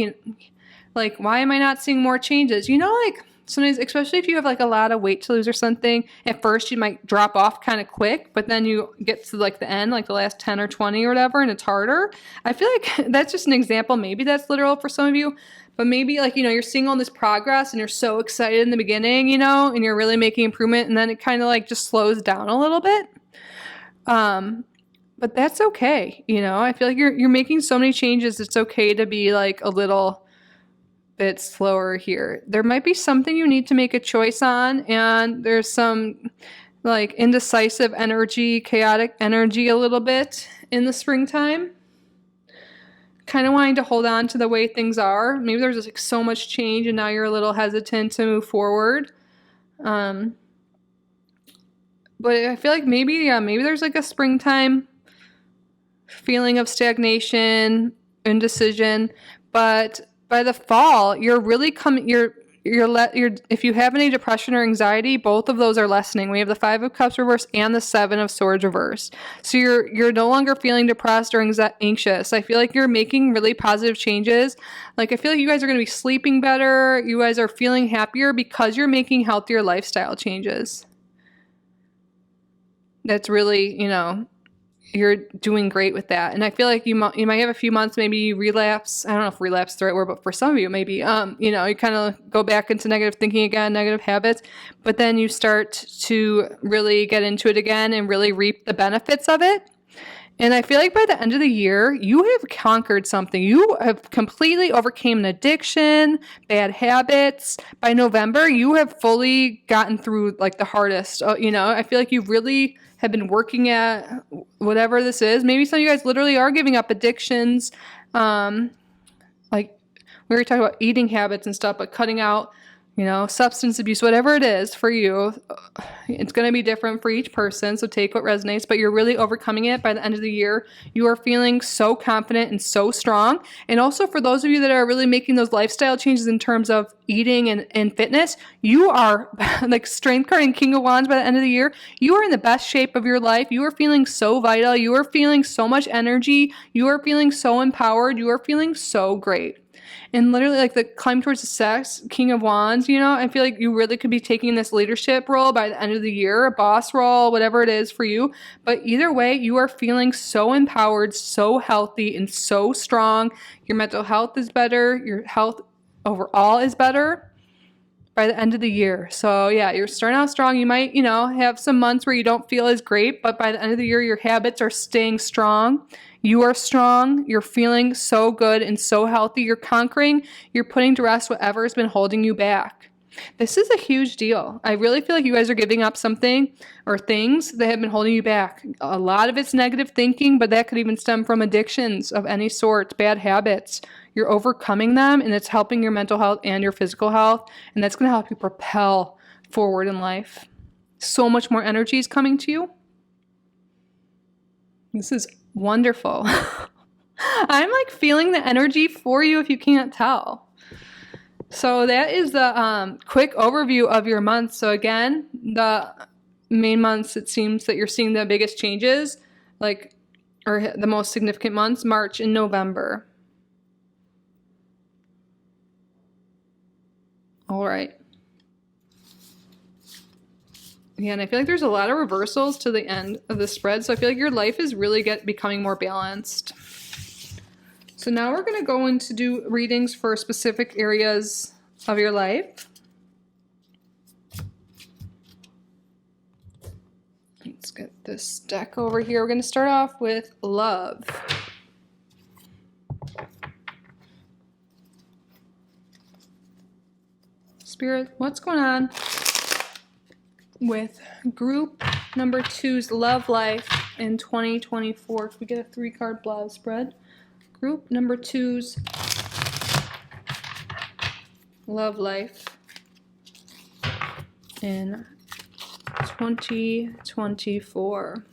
like, why am I not seeing more changes? You know, like sometimes, especially if you have like a lot of weight to lose or something, at first you might drop off kind of quick, but then you get to like the end, like the last 10 or 20 or whatever, and it's harder. I feel like that's just an example. Maybe that's literal for some of you, but maybe like, you're seeing all this progress and you're so excited in the beginning, and you're really making improvement, and then it kind of like just slows down a little bit. But that's okay. I feel like you're making so many changes. It's okay to be like a little bit slower here. There might be something you need to make a choice on, and there's some like indecisive energy, chaotic energy a little bit in the springtime. Kind of wanting to hold on to the way things are. Maybe there's just like so much change and now you're a little hesitant to move forward. But I feel like maybe there's like a springtime feeling of stagnation, indecision, but by the fall, you're really coming, if you have any depression or anxiety, both of those are lessening. We have the 5 of Cups reverse and the 7 of Swords reverse. So you're no longer feeling depressed or anxious. I feel like you're making really positive changes. Like I feel like you guys are going to be sleeping better. You guys are feeling happier because you're making healthier lifestyle changes. That's really, you're doing great with that. And I feel like you might have a few months, maybe you relapse. I don't know if relapse is the right word, but for some of you, maybe, you kind of go back into negative thinking again, negative habits, but then you start to really get into it again and really reap the benefits of it. And I feel like by the end of the year, you have conquered something. You have completely overcame an addiction, bad habits. By November, you have fully gotten through like the hardest. I feel like you really have been working at whatever this is. Maybe some of you guys literally are giving up addictions. Like we were talking about eating habits and stuff, but cutting out, substance abuse, whatever it is for you. It's going to be different for each person. So take what resonates, but you're really overcoming it by the end of the year. You are feeling so confident and so strong. And also for those of you that are really making those lifestyle changes in terms of eating and fitness, you are like Strength card and King of Wands by the end of the year. You are in the best shape of your life. You are feeling so vital. You are feeling so much energy. You are feeling so empowered. You are feeling so great. And literally like the climb towards success, King of Wands, I feel like you really could be taking this leadership role by the end of the year, a boss role, whatever it is for you. But either way, you are feeling so empowered, so healthy, and so strong. Your mental health is better. Your health overall is better by the end of the year. So yeah, you're starting out strong. You might, have some months where you don't feel as great, but by the end of the year, your habits are staying strong. You are strong. You're feeling so good and so healthy. You're conquering. You're putting to rest whatever has been holding you back. This is a huge deal. I really feel like you guys are giving up something or things that have been holding you back. A lot of it's negative thinking, but that could even stem from addictions of any sort, bad habits. You're overcoming them, and it's helping your mental health and your physical health, and that's going to help you propel forward in life. So much more energy is coming to you. This is wonderful. I'm like feeling the energy for you if you can't tell. So that is the quick overview of your month. So again, the main months, it seems that you're seeing the biggest changes, or the most significant months, March and November. All right. Again, I feel like there's a lot of reversals to the end of the spread. So I feel like your life is really becoming more balanced. So now we're going to go into do readings for specific areas of your life. Let's get this deck over here. We're going to start off with love. Spirit, what's going on with group number 2's love life in 2024? Can we get a 3-card love spread? Group number 2's love life in 2024.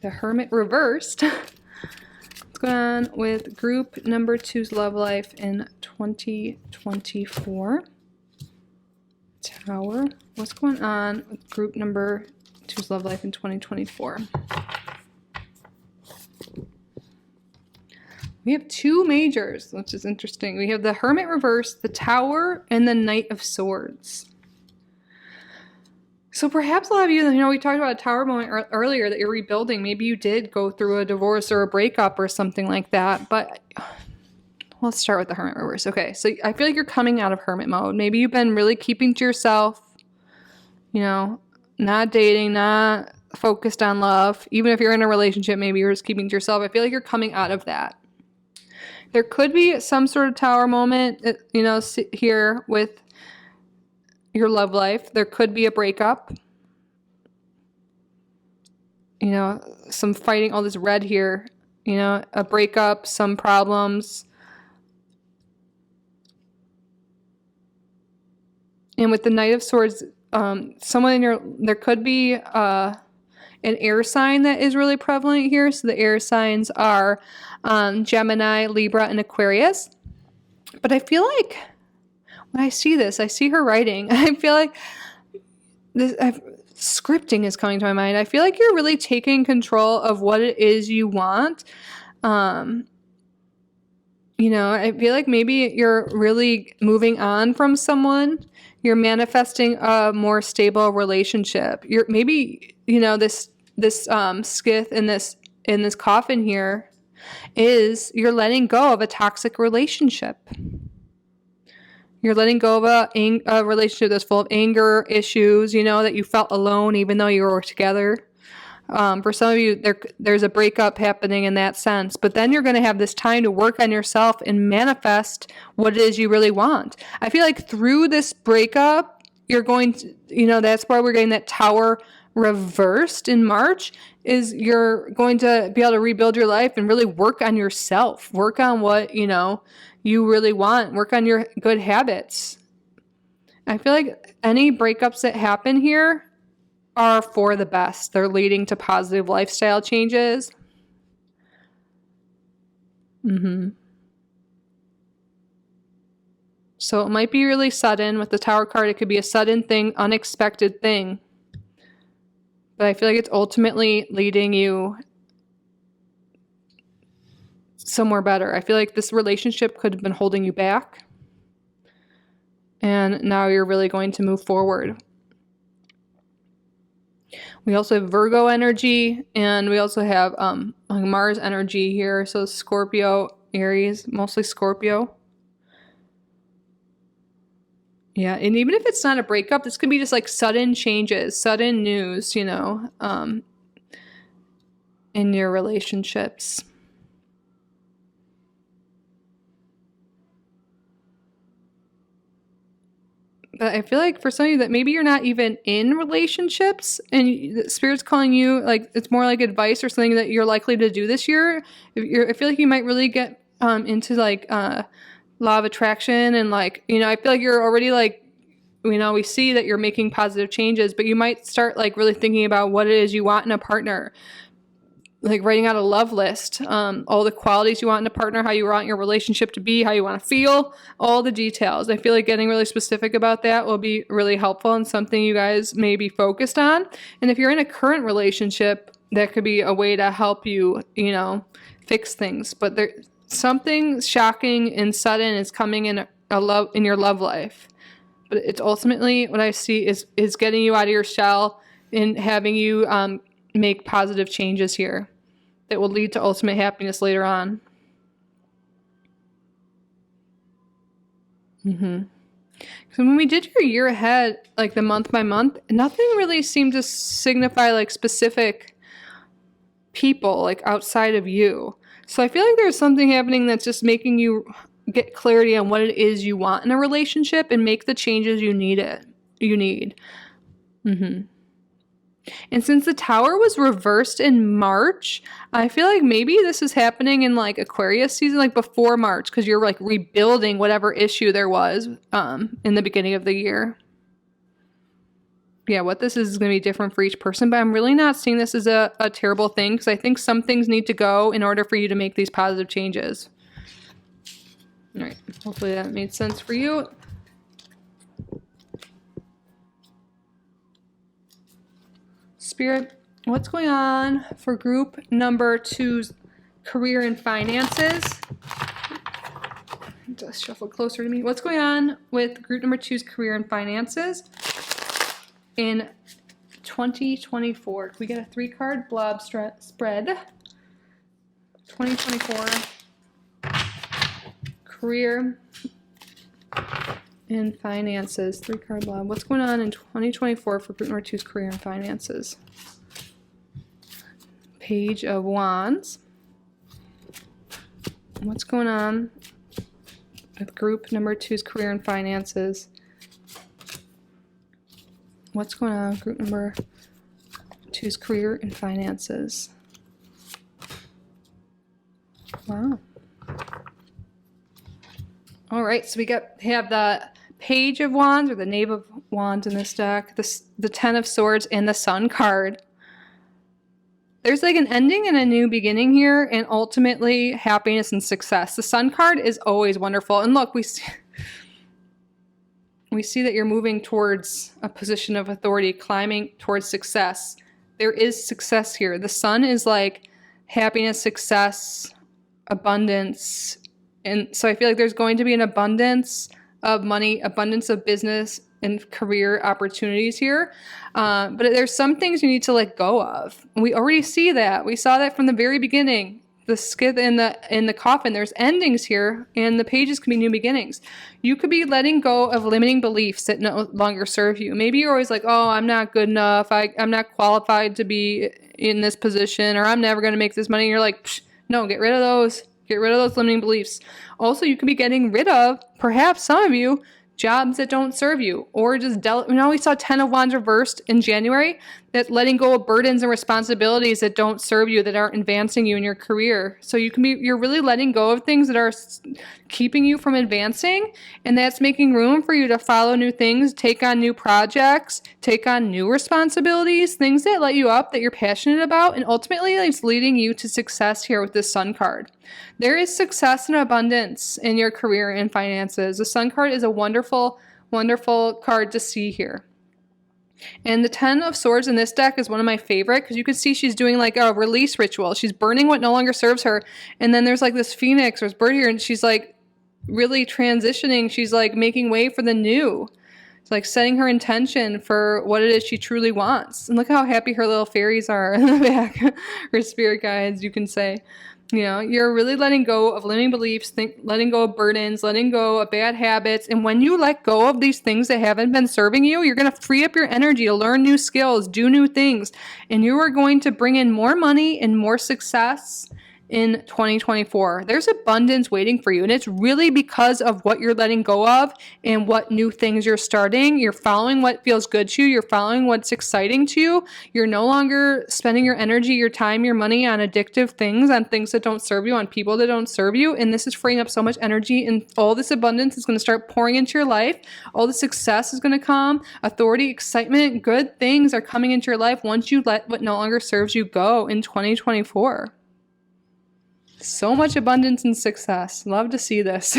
The Hermit reversed. What's going on with group number 2's love life in 2024? Tower. What's going on with group number 2's love life in 2024? We have 2 majors, which is interesting. We have the Hermit reverse, the Tower, and the Knight of Swords. So perhaps a lot of you, we talked about a Tower moment earlier that you're rebuilding. Maybe you did go through a divorce or a breakup or something like that. But let's start with the Hermit reverse. Okay, so I feel like you're coming out of Hermit mode. Maybe you've been really keeping to yourself, not dating, not focused on love. Even if you're in a relationship, maybe you're just keeping to yourself. I feel like you're coming out of that. There could be some sort of Tower moment, here with your love life. There could be a breakup. Some fighting, all this red here. A breakup, some problems. And with the Knight of Swords, there could be an air sign that is really prevalent here. So the air signs are Gemini, Libra, and Aquarius. But I feel like when I see this, I see her writing. I feel like scripting is coming to my mind. I feel like you're really taking control of what it is you want. I feel like maybe you're really moving on from someone. You're manifesting a more stable relationship. You're maybe, this skith in this coffin here is you're letting go of a toxic relationship. You're letting go of a relationship that's full of anger issues, that you felt alone even though you were together. For some of you, there's a breakup happening in that sense, but then you're going to have this time to work on yourself and manifest what it is you really want. I feel like through this breakup, you're going to, that's why we're getting that Tower reversed in March, is you're going to be able to rebuild your life and really work on yourself, work on what, you really want, work on your good habits. I feel like any breakups that happen here are for the best. They're leading to positive lifestyle changes. So it might be really sudden. With the Tower card, it could be a sudden thing, unexpected thing. But I feel like it's ultimately leading you somewhere better. I feel like this relationship could have been holding you back. And now you're really going to move forward. We also have Virgo energy, and we also have Mars energy here. So Scorpio, Aries, mostly Scorpio. Yeah, and even if it's not a breakup, this could be just like sudden changes, sudden news, you know, in your relationships. But I feel like for some of you that maybe you're not even in relationships and the Spirit's calling you, like it's more like advice or something that you're likely to do this year. I feel like you might really get into like law of attraction and like, you know, I feel like you're already like, you know, we see that you're making positive changes, but you might start like really thinking about what it is you want in a partner. Like writing out a love list, all the qualities you want in a partner, how you want your relationship to be, how you want to feel, all the details. I feel like getting really specific about that will be really helpful and something you guys may be focused on. And if you're in a current relationship, that could be a way to help you, you know, fix things. But there, something shocking and sudden is coming in in your love life. But it's ultimately what I see is getting you out of your shell and having you make positive changes here that will lead to ultimate happiness later on. So when we did your year ahead, like the month by month, nothing really seemed to signify like specific people like outside of you. So I feel like there's something happening that's just making you get clarity on what it is you want in a relationship and make the changes you need. And since the Tower was reversed in March, I feel like maybe this is happening in like Aquarius season, like before March, because you're like rebuilding whatever issue there was in the beginning of the year. Yeah, what this is going to be different for each person, but I'm really not seeing this as a terrible thing because I think some things need to go in order for you to make these positive changes. All right, hopefully that made sense for you. Spirit, what's going on for group number 2's career and finances? Just shuffle closer to me. What's going on with group number 2's career and finances in 2024? Can we get a 3-card blob spread? 2024 career and finances. 3-card blob. What's going on in 2024 for group number 2's career and finances? Page of Wands. What's going on with group number 2's career and finances? What's going on with group number 2's career and finances? Wow. All right, so we have the Page of Wands or the Knave of Wands in this deck, the Ten of Swords, and the Sun card. There's like an ending and a new beginning here, and ultimately happiness and success. The Sun card is always wonderful. And look, we see that you're moving towards a position of authority, climbing towards success. There is success here. The Sun is like happiness, success, abundance. And so I feel like there's going to be an abundance of money, abundance of business and career opportunities here. But there's some things you need to let go of. We already see that. We saw that from the very beginning. The skith in the coffin, there's endings here, and the pages can be new beginnings. You could be letting go of limiting beliefs that no longer serve you. Maybe you're always like, oh, I'm not good enough. I'm not qualified to be in this position, or I'm never going to make this money. And you're like, no, get rid of those. Get rid of those limiting beliefs. Also, you could be getting rid of, perhaps some of you, jobs that don't serve you, or just we saw 10 of Wands reversed in January. That's letting go of burdens and responsibilities that don't serve you, that aren't advancing you in your career. So you're really letting go of things that are keeping you from advancing, and that's making room for you to follow new things, take on new projects, take on new responsibilities, things that light you up, that you're passionate about, and ultimately it's leading you to success here with this Sun card. There is success and abundance in your career and finances. The Sun card is a wonderful, wonderful card to see here. And the Ten of Swords in this deck is one of my favorite because you can see she's doing like a release ritual. She's burning what no longer serves her. And then there's like this phoenix or this bird here, and she's like really transitioning. She's like making way for the new. It's like setting her intention for what it is she truly wants. And look how happy her little fairies are in the back. Her spirit guides, you can say. You know, you're really letting go of limiting beliefs, letting go of burdens, letting go of bad habits. And when you let go of these things that haven't been serving you, you're going to free up your energy to learn new skills, do new things. And you are going to bring in more money and more success in 2024. There's abundance waiting for you. And it's really because of what you're letting go of and what new things you're starting. You're following what feels good to you. You're following what's exciting to you. You're no longer spending your energy, your time, your money on addictive things, on things that don't serve you, on people that don't serve you. And this is freeing up so much energy, and all this abundance is going to start pouring into your life. All the success is going to come. Authority, excitement, good things are coming into your life once you let what no longer serves you go in 2024. So much abundance and success. Love to see this.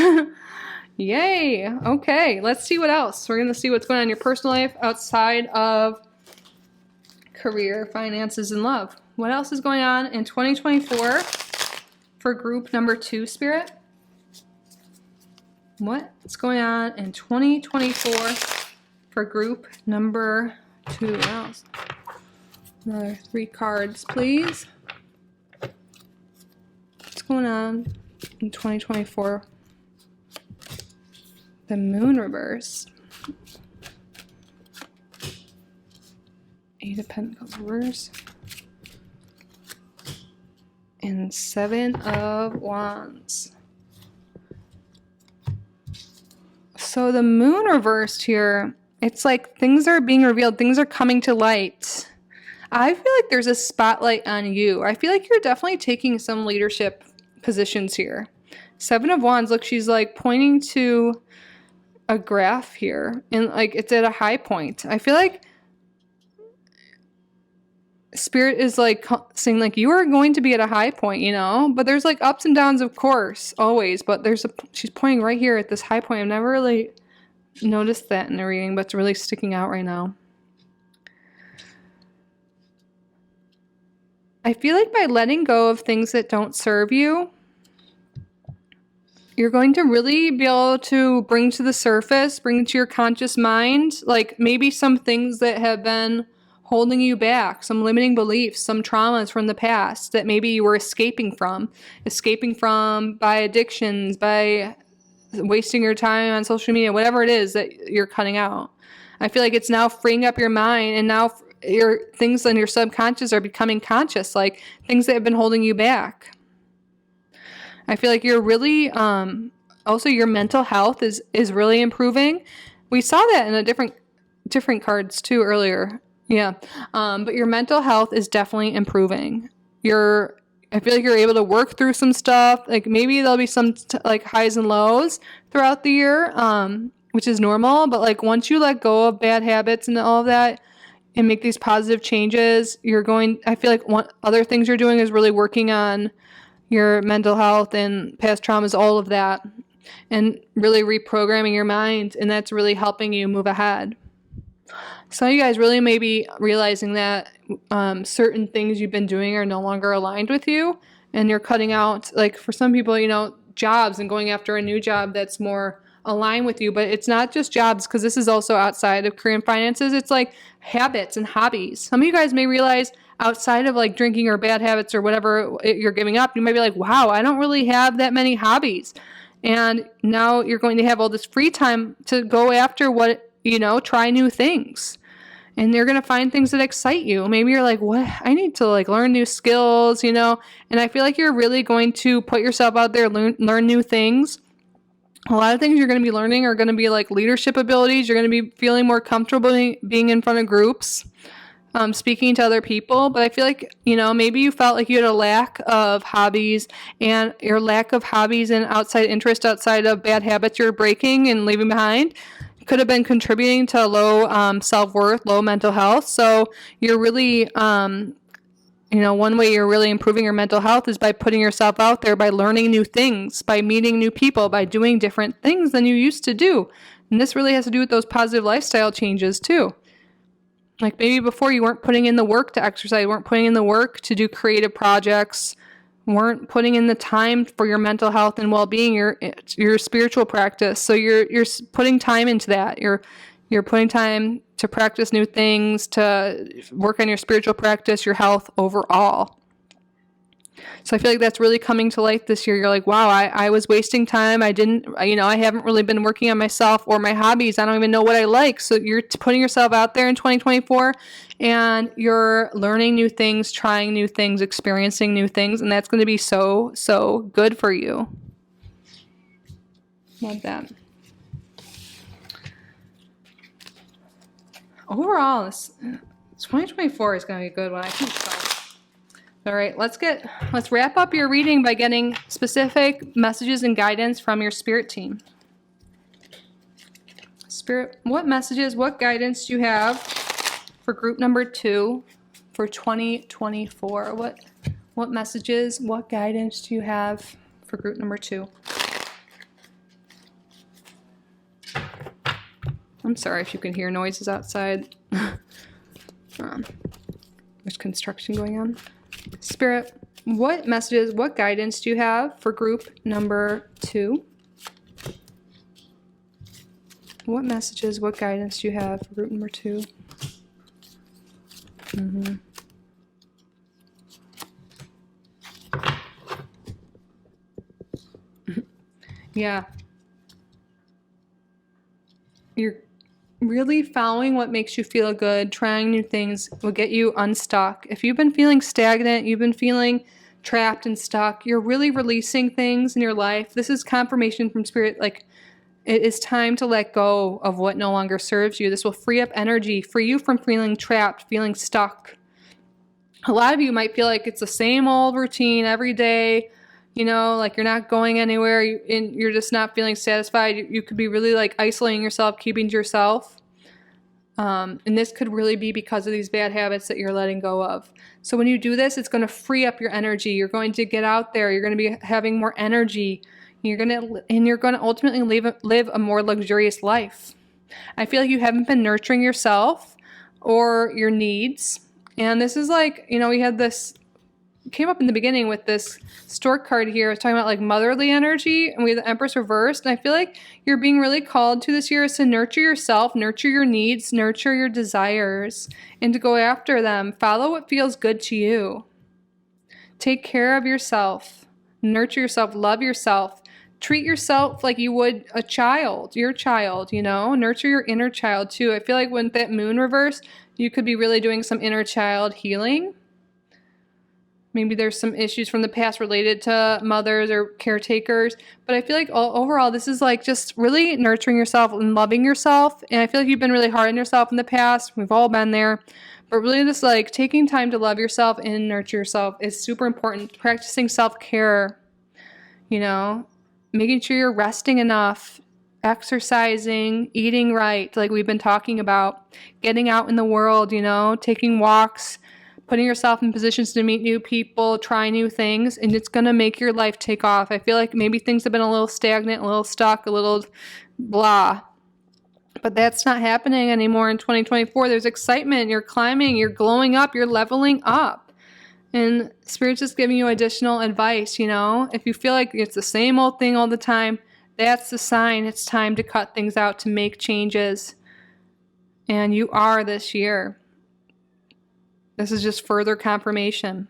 Yay. Okay, let's see what else. We're going to see what's going on in your personal life outside of career, finances, and love. What else is going on in 2024 for group number 2, Spirit? What's going on in 2024 for group number 2? What else? Another 3 cards, please. What's going on in 2024? The moon reverse. 8 of Pentacles reverse. And 7 of Wands. So the moon reversed here, it's like things are being revealed. Things are coming to light. I feel like there's a spotlight on you. I feel like you're definitely taking some leadership positions here. 7 of Wands, look, she's like pointing to a graph here, and like it's at a high point. I feel like Spirit is like saying like you are going to be at a high point, you know, but there's like ups and downs, of course, always, but she's pointing right here at this high point. I've never really noticed that in the reading, but it's really sticking out right now. I feel like by letting go of things that don't serve you, you're going to really be able to bring to the surface, bring to your conscious mind, like maybe some things that have been holding you back, some limiting beliefs, some traumas from the past that maybe you were escaping from by addictions, by wasting your time on social media, whatever it is that you're cutting out. I feel like it's now freeing up your mind, and now your things in your subconscious are becoming conscious, like things that have been holding you back. I feel like you're really also your mental health is really improving. We saw that in a different cards too earlier. Yeah. But your mental health is definitely improving. I feel like you're able to work through some stuff. Like maybe there'll be some like highs and lows throughout the year, which is normal, but like once you let go of bad habits and all of that, and make these positive changes, I feel like one other things you're doing is really working on your mental health and past traumas, all of that, and really reprogramming your mind, and that's really helping you move ahead. So you guys really may be realizing that certain things you've been doing are no longer aligned with you, and you're cutting out, like for some people, you know, jobs and going after a new job that's more align with you. But it's not just jobs, because this is also outside of career and finances. It's like habits and hobbies. Some of you guys may realize outside of like drinking or bad habits or whatever you're giving up, you might be like, wow, I don't really have that many hobbies. And now you're going to have all this free time to go after try new things. And you're going to find things that excite you. Maybe you're like, what? I need to like learn new skills, and I feel like you're really going to put yourself out there, learn new things. A lot of things you're going to be learning are going to be like leadership abilities. You're going to be feeling more comfortable being in front of groups, speaking to other people. But I feel like, maybe you felt like you had a lack of hobbies, and your lack of hobbies and outside interest outside of bad habits you're breaking and leaving behind could have been contributing to low self-worth, low mental health. So you're really, one way you're really improving your mental health is by putting yourself out there, by learning new things, by meeting new people, by doing different things than you used to do. And this really has to do with those positive lifestyle changes too. Like maybe before you weren't putting in the work to exercise, weren't putting in the work to do creative projects, weren't putting in the time for your mental health and well-being, your spiritual practice. So you're putting time into that. You're You're putting time to practice new things, to work on your spiritual practice, your health overall. So I feel like that's really coming to light this year. You're like, wow, I was wasting time. I haven't really been working on myself or my hobbies. I don't even know what I like. So you're putting yourself out there in 2024 and you're learning new things, trying new things, experiencing new things. And that's going to be so, so good for you. Love that. Overall, this 2024 is going to be a good one. I think so. All right, let's wrap up your reading by getting specific messages and guidance from your spirit team. Spirit, what messages, what guidance do you have for group number 2 for 2024? What messages, what guidance do you have for group number 2? I'm sorry if you can hear noises outside. There's construction going on. Spirit, what messages, what guidance do you have for group number 2? What messages, what guidance do you have for group number 2? Yeah. You're really following what makes you feel good, trying new things will get you unstuck. If you've been feeling stagnant, you've been feeling trapped and stuck, you're really releasing things in your life. This is confirmation from Spirit, like it is time to let go of what no longer serves you. This will free up energy, free you from feeling trapped, feeling stuck. A lot of you might feel like it's the same old routine every day, like you're not going anywhere and you're just not feeling satisfied. You could be really like isolating yourself, keeping to yourself. And this could really be because of these bad habits that you're letting go of. So when you do this, it's going to free up your energy. You're going to get out there. You're going to be having more energy. You're going to ultimately live a more luxurious life. I feel like you haven't been nurturing yourself or your needs. And this is like, we had this came up in the beginning with this stork card here. It's talking about like motherly energy, and we have the Empress reversed. And I feel like you're being really called to this year is to nurture yourself, nurture your needs, nurture your desires, and to go after them. Follow what feels good to you. Take care of yourself, nurture yourself, love yourself. Treat yourself like you would a child, your child, nurture your inner child too. I feel like when that moon reversed, you could be really doing some inner child healing. Maybe there's some issues from the past related to mothers or caretakers. But I feel like overall, this is like just really nurturing yourself and loving yourself. And I feel like you've been really hard on yourself in the past. We've all been there. But really just like taking time to love yourself and nurture yourself is super important. Practicing self-care, making sure you're resting enough, exercising, eating right, like we've been talking about, getting out in the world, taking walks, putting yourself in positions to meet new people, try new things, and it's going to make your life take off. I feel like maybe things have been a little stagnant, a little stuck, a little blah. But that's not happening anymore in 2024. There's excitement. You're climbing. You're glowing up. You're leveling up. And Spirit's just giving you additional advice, If you feel like it's the same old thing all the time, that's the sign. It's time to cut things out, to make changes. And you are this year. This is just further confirmation.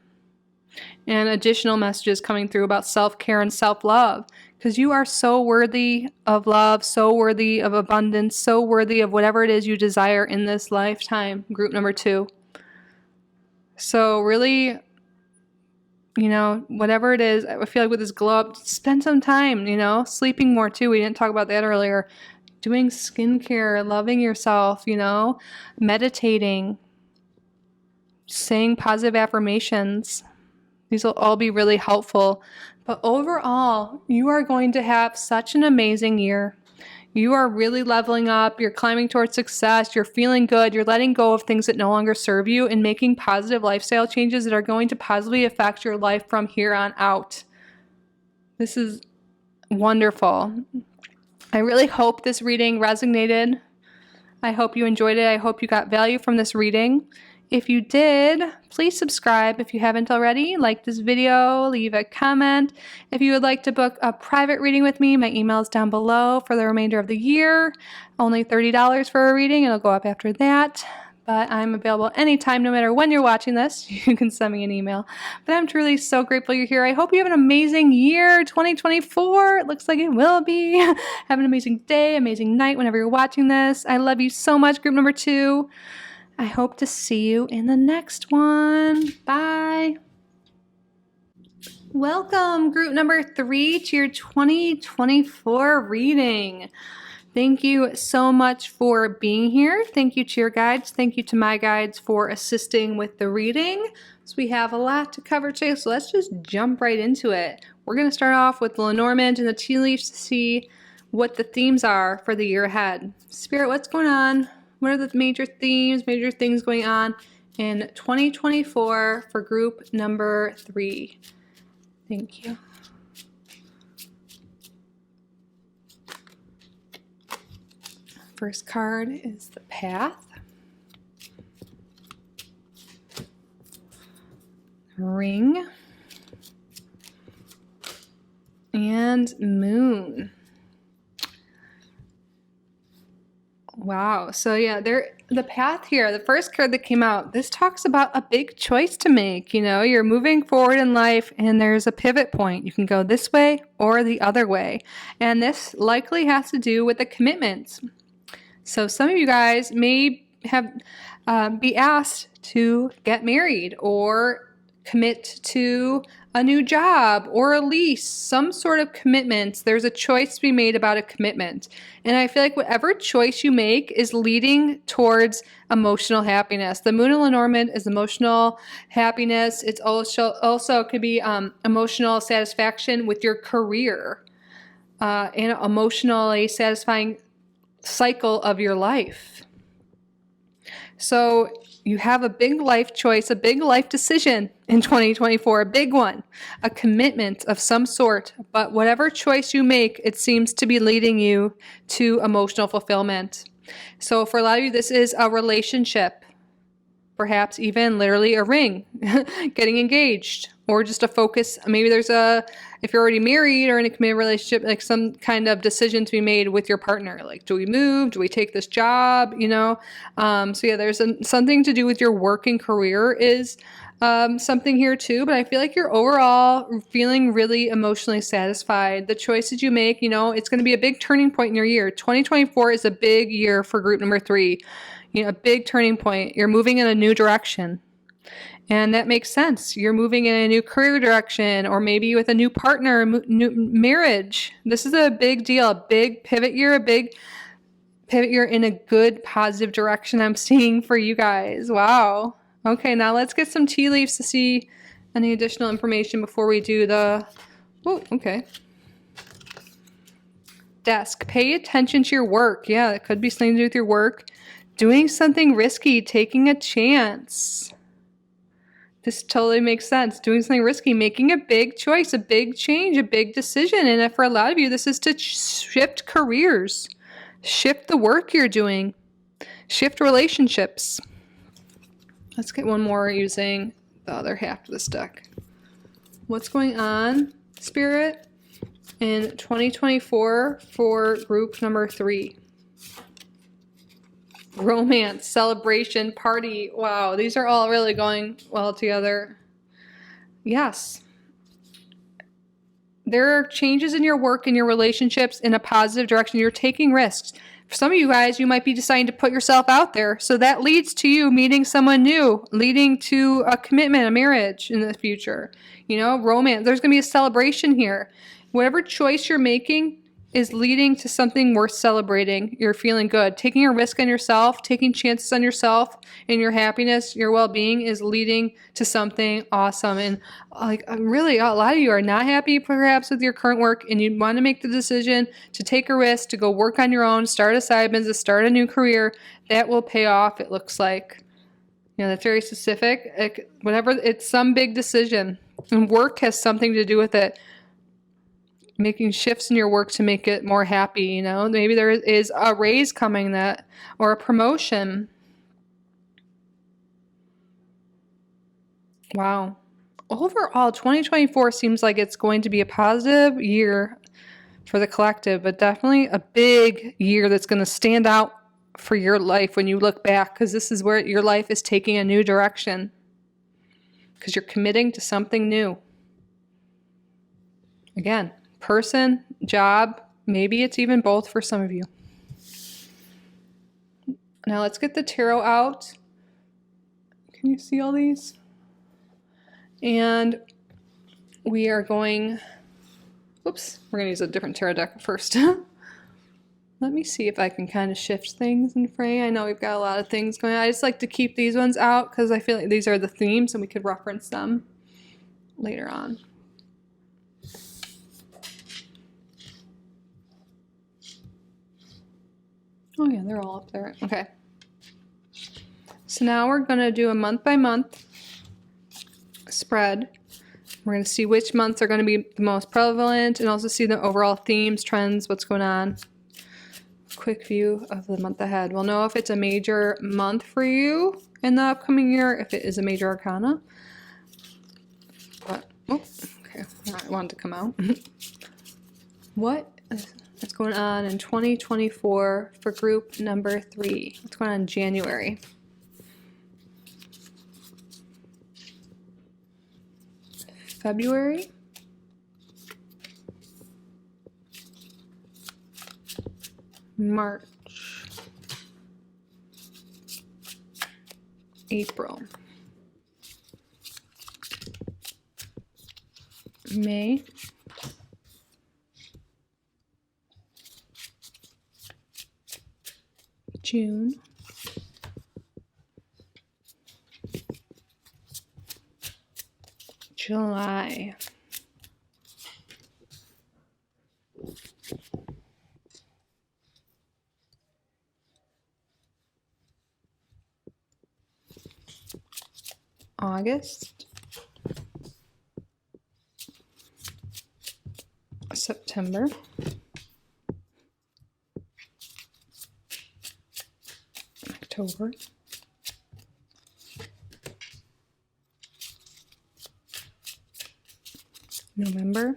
And additional messages coming through about self-care and self-love. Because you are so worthy of love, so worthy of abundance, so worthy of whatever it is you desire in this lifetime. Group number 2. So really, whatever it is, I feel like with this glow up, spend some time, sleeping more too. We didn't talk about that earlier. Doing skincare, loving yourself, meditating, saying positive affirmations. These will all be really helpful. But overall, you are going to have such an amazing year. You are really leveling up. You're climbing towards success. You're feeling good. You're letting go of things that no longer serve you and making positive lifestyle changes that are going to positively affect your life from here on out. This is wonderful. I really hope this reading resonated. I hope you enjoyed it. I hope you got value from this reading. If you did, please subscribe if you haven't already. Like this video, leave a comment. If you would like to book a private reading with me, my email is down below for the remainder of the year. Only $30 for a reading. It'll go up after that. But I'm available anytime, no matter when you're watching this. You can send me an email. But I'm truly so grateful you're here. I hope you have an amazing year, 2024. It looks like it will be. Have an amazing day, amazing night whenever you're watching this. I love you so much, group number 2. I hope to see you in the next one. Bye. Welcome, group number 3, to your 2024 reading. Thank you so much for being here. Thank you to your guides. Thank you to my guides for assisting with the reading. So we have a lot to cover today, so let's just jump right into it. We're going to start off with the Lenormand and the tea leaves to see what the themes are for the year ahead. Spirit, what's going on? What are the major themes, major things going on in 2024 for group number 3? Thank you. First card is the Path, Ring, and Moon. Wow. So yeah, the Path here, the first card that came out, this talks about a big choice to make. You know, you're moving forward in life and there's a pivot point. You can go this way or the other way. And this likely has to do with the commitments. So some of you guys may have be asked to get married or commit to a new job or a lease, some sort of commitment. There's a choice to be made about a commitment. And I feel like whatever choice you make is leading towards emotional happiness. The Moon in Lenormand is emotional happiness. It's also could be emotional satisfaction with your career and emotionally satisfying cycle of your life. So you have a big life choice, a big life decision in 2024, a big one, a commitment of some sort. But whatever choice you make, it seems to be leading you to emotional fulfillment. So for a lot of you, this is a relationship, perhaps even literally a ring, getting engaged, or just a focus. Maybe there's if you're already married or in a committed relationship, like some kind of decision to be made with your partner. Like, do we move? Do we take this job? You know? So yeah, there's something to do with your work and career is something here too. But I feel like you're overall feeling really emotionally satisfied. The choices you make, you know, it's going to be a big turning point in your year. 2024 is a big year for group number 3. You know, a big turning point. You're moving in a new direction. And that makes sense. You're moving in a new career direction, or maybe with a new partner, new marriage. This is a big deal, a big pivot year, in a good, positive direction I'm seeing for you guys. Wow. Okay, now let's get some tea leaves to see any additional information before we do the... Oh, okay. Desk. Pay attention to your work. Yeah, it could be something to do with your work. Doing something risky, taking a chance. This totally makes sense. Doing something risky, making a big choice, a big change, a big decision. And for a lot of you, this is to shift careers, shift the work you're doing, shift relationships. Let's get one more using the other half of this deck. What's going on, Spirit, in 2024 for group number 3? Romance, celebration, party. Wow, these are all really going well together. Yes. There are changes in your work and your relationships in a positive direction. You're taking risks. For some of you guys, you might be deciding to put yourself out there. So that leads to you meeting someone new, leading to a commitment, a marriage in the future. You know, romance. There's going to be a celebration here. Whatever choice you're making is leading to something worth celebrating. You're feeling good. Taking a risk on yourself, taking chances on yourself, and your happiness, your well-being is leading to something awesome. And like, really, a lot of you are not happy perhaps with your current work, and you want to make the decision to take a risk, to go work on your own, start a side business, start a new career. That will pay off, it looks like. You know, that's very specific. Whatever, it's some big decision. And work has something to do with it. Making shifts in your work to make it more happy, you know. Maybe there is a raise coming or a promotion. Wow. Overall, 2024 seems like it's going to be a positive year for the collective, but definitely a big year that's going to stand out for your life when you look back, because this is where your life is taking a new direction, because you're committing to something new. Again, person, job, maybe it's even both for some of you. Now let's get the tarot out. Can you see all these? And we are going, oops, we're going to use a different tarot deck first. Let me see if I can kind of shift things in frame. I know we've got a lot of things going on. I just like to keep these ones out because I feel like these are the themes and we could reference them later on. Oh yeah, they're all up there. Okay. So now we're going to do a month by month spread. We're going to see which months are going to be the most prevalent and also see the overall themes, trends, what's going on. Quick view of the month ahead. We'll know if it's a major month for you in the upcoming year, if it is a major arcana. But, oh, okay, I wanted to come out. What is going on in 2024 for group number 3? What's going on in January? February? March, April, May, June, July, August, September, October, November,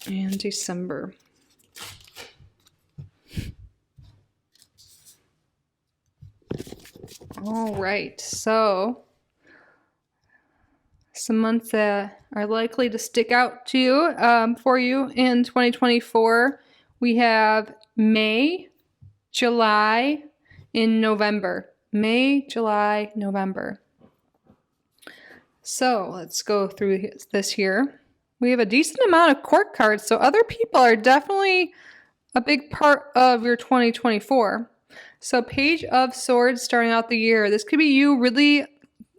and December. All right, so some months that are likely to stick out to you for you in 2024. We have May, July, and November. May, July, November. So let's go through this here. We have a decent amount of court cards, so other people are definitely a big part of your 2024. So Page of Swords starting out the year. This could be you really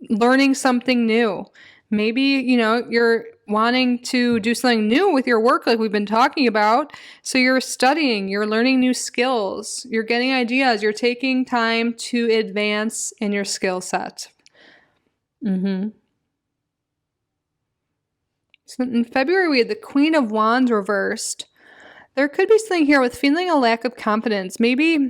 learning something new. Maybe, you know, you're wanting to do something new with your work like we've been talking about. So you're studying, you're learning new skills, you're getting ideas, you're taking time to advance in your skill set. So in February, we had the Queen of Wands reversed. There could be something here with feeling a lack of confidence. Maybe,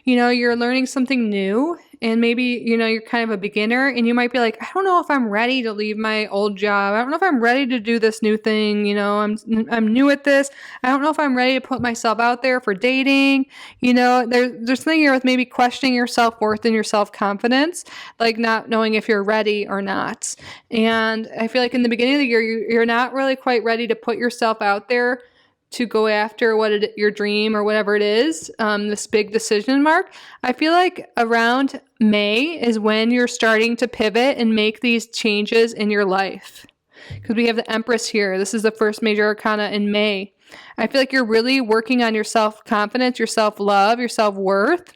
you know, you're learning something new and maybe, you know, you're kind of a beginner and you might be like, I don't know if I'm ready to leave my old job. I don't know if I'm ready to do this new thing. You know, I'm new at this. I don't know if I'm ready to put myself out there for dating. You know, there's something here with maybe questioning your self-worth and your self-confidence, like not knowing if you're ready or not. And I feel like in the beginning of the year, you're not really quite ready to put yourself out there to go after your dream or whatever it is, this big decision mark. I feel like around May is when you're starting to pivot and make these changes in your life. Because we have the Empress here. This is the first major arcana in May. I feel like you're really working on your self-confidence, your self-love, your self-worth.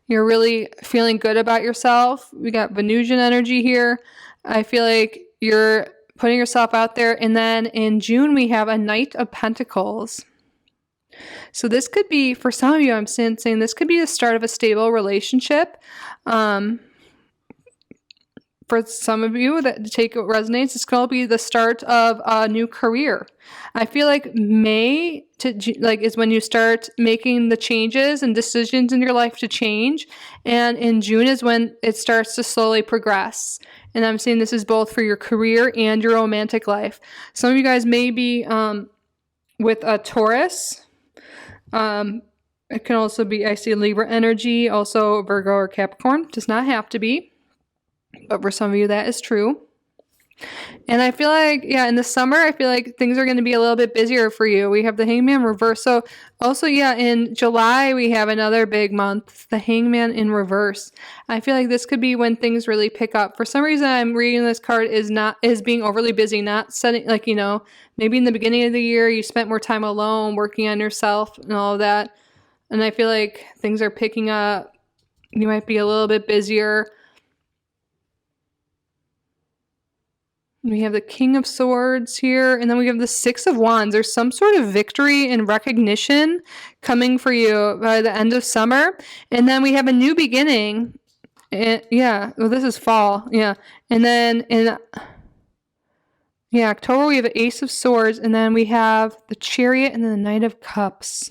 You're really feeling good about yourself. We got Venusian energy here. I feel like you're putting yourself out there. And then in June, we have a Knight of Pentacles. So this could be, for some of you, I'm saying this could be the start of a stable relationship. For for some of you that take what resonates, it's going to be the start of a new career. I feel like May is when you start making the changes and decisions in your life to change. And in June is when it starts to slowly progress. And I'm saying this is both for your career and your romantic life. Some of you guys may be with a Taurus. It can also be, I see Libra energy, also Virgo or Capricorn. Does not have to be. But for some of you, that is true. And I feel like, yeah, in the summer, I feel like things are going to be a little bit busier for you. We have the Hangman reverse. So also, yeah, in July, we have another big month, the Hangman in reverse. I feel like this could be when things really pick up. For some reason, I'm reading this card is being overly busy, not setting, like, you know, maybe in the beginning of the year, you spent more time alone, working on yourself and all of that. And I feel like things are picking up. You might be a little bit busier. We have the King of Swords here, and then we have the Six of Wands. There's some sort of victory and recognition coming for you by the end of summer. And then we have a new beginning. Yeah, well, this is fall. Yeah. And then in October, we have the Ace of Swords, and then we have the Chariot and then the Knight of Cups.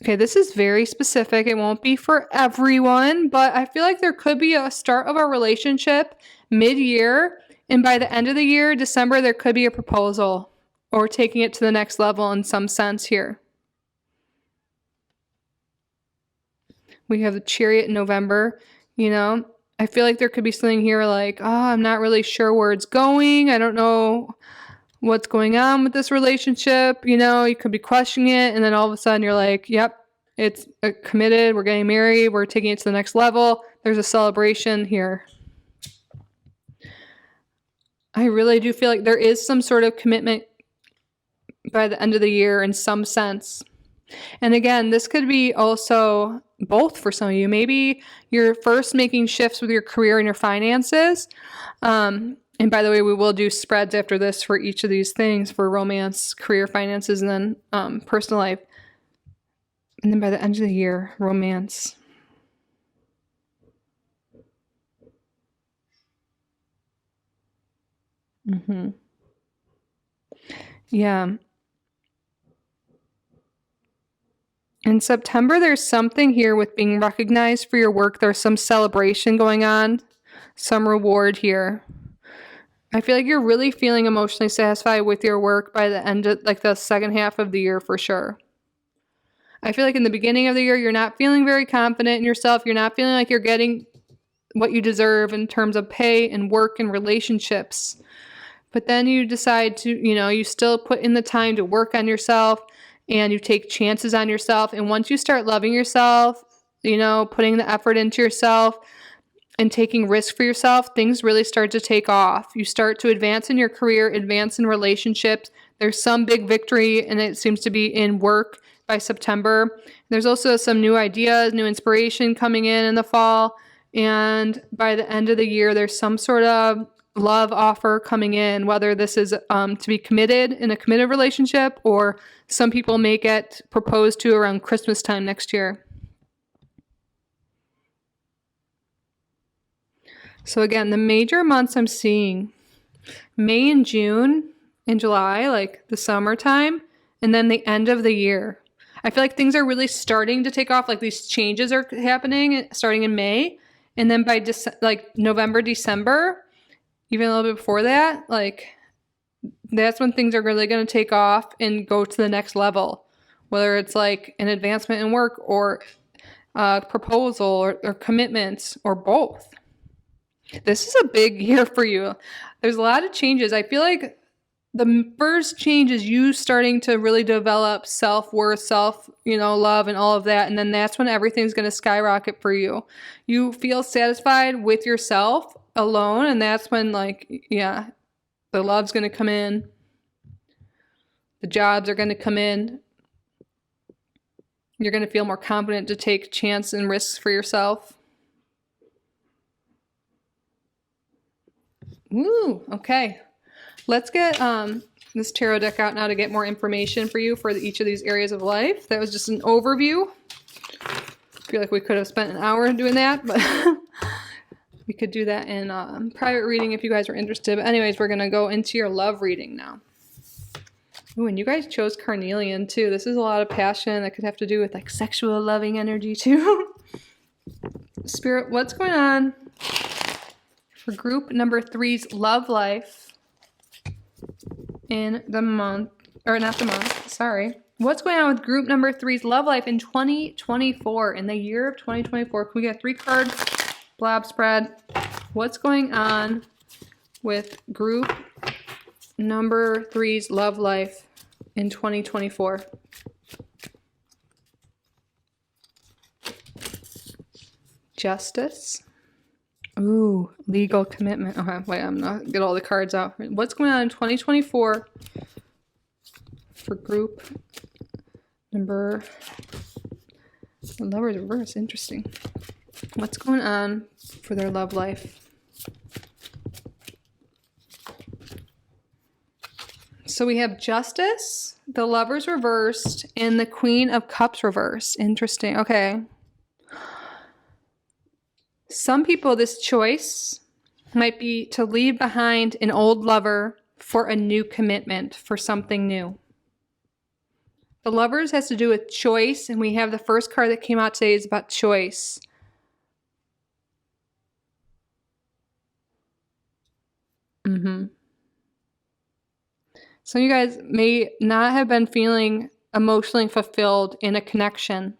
Okay, this is very specific. It won't be for everyone, but I feel like there could be a start of a relationship mid-year, and by the end of the year, December, there could be a proposal or taking it to the next level in some sense here. We have the Chariot in November, you know. I feel like there could be something here like, oh, I'm not really sure where it's going. I don't know what's going on with this relationship. You know, you could be questioning it, and then all of a sudden you're like, yep, it's committed. We're getting married. We're taking it to the next level. There's a celebration here. I really do feel like there is some sort of commitment by the end of the year in some sense. And again, this could be also both for some of you. Maybe you're first making shifts with your career and your finances. And by the way, we will do spreads after this for each of these things for romance, career, finances, and then personal life. And then by the end of the year, romance. Yeah. In September, there's something here with being recognized for your work. There's some celebration going on, some reward here. I feel like you're really feeling emotionally satisfied with your work by the end of, like, the second half of the year for sure. I feel like in the beginning of the year, you're not feeling very confident in yourself. You're not feeling like you're getting what you deserve in terms of pay and work and relationships. But then you decide to, you know, you still put in the time to work on yourself and you take chances on yourself. And once you start loving yourself, you know, putting the effort into yourself and taking risks for yourself, things really start to take off. You start to advance in your career, advance in relationships. There's some big victory, and it seems to be in work by September. There's also some new ideas, new inspiration coming in the fall. And by the end of the year, there's some sort of love offer coming in, whether this is to be committed in a committed relationship, or some people may get proposed to around Christmas time next year. So again, the major months I'm seeing, May and June and July, like the summertime, and then the end of the year. I feel like things are really starting to take off, like these changes are happening starting in May, and then by November, December, even a little bit before that, like that's when things are really going to take off and go to the next level, whether it's like an advancement in work or a proposal or commitments or both. This is a big year for you. There's a lot of changes. I feel like the first change is you starting to really develop self-worth, love and all of that. And then that's when everything's going to skyrocket for you. You feel satisfied with yourself alone, and that's when, the love's going to come in, the jobs are going to come in, you're going to feel more confident to take chance and risks for yourself. Ooh, okay, let's get this tarot deck out now to get more information for you for each of these areas of life. That was just an overview. I feel like we could have spent an hour doing that, but We could do that in private reading if you guys are interested. But anyways, we're going to go into your love reading now. Ooh, and you guys chose carnelian too. This is a lot of passion that could have to do with like sexual loving energy too. Spirit, what's going on for group number 3's love life in the month, or not the month, sorry. What's going on with group number 3's love life in 2024, in the year of 2024? Can we get 3-card blob spread? What's going on with group number 3's love life in 2024? Justice. Ooh, legal commitment. Okay, wait, I'm not get all the cards out. What's going on in 2024 for group number, the Lover's reverse, interesting. What's going on for their love life? So we have Justice, the Lovers reversed, and the Queen of Cups reversed. Interesting. Okay. Some people, this choice might be to leave behind an old lover for a new commitment, for something new. The Lovers has to do with choice, and we have the first card that came out today is about choice. So you guys may not have been feeling emotionally fulfilled in a connection,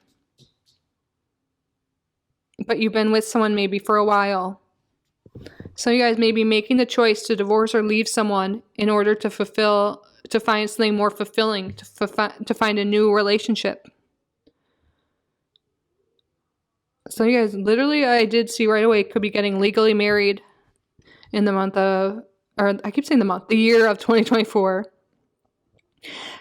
but you've been with someone maybe for a while. So you guys may be making the choice to divorce or leave someone in order to find something more fulfilling, to find a new relationship. So you guys, literally, I did see right away, could be getting legally married in the month of, or I keep saying the month, the year of 2024.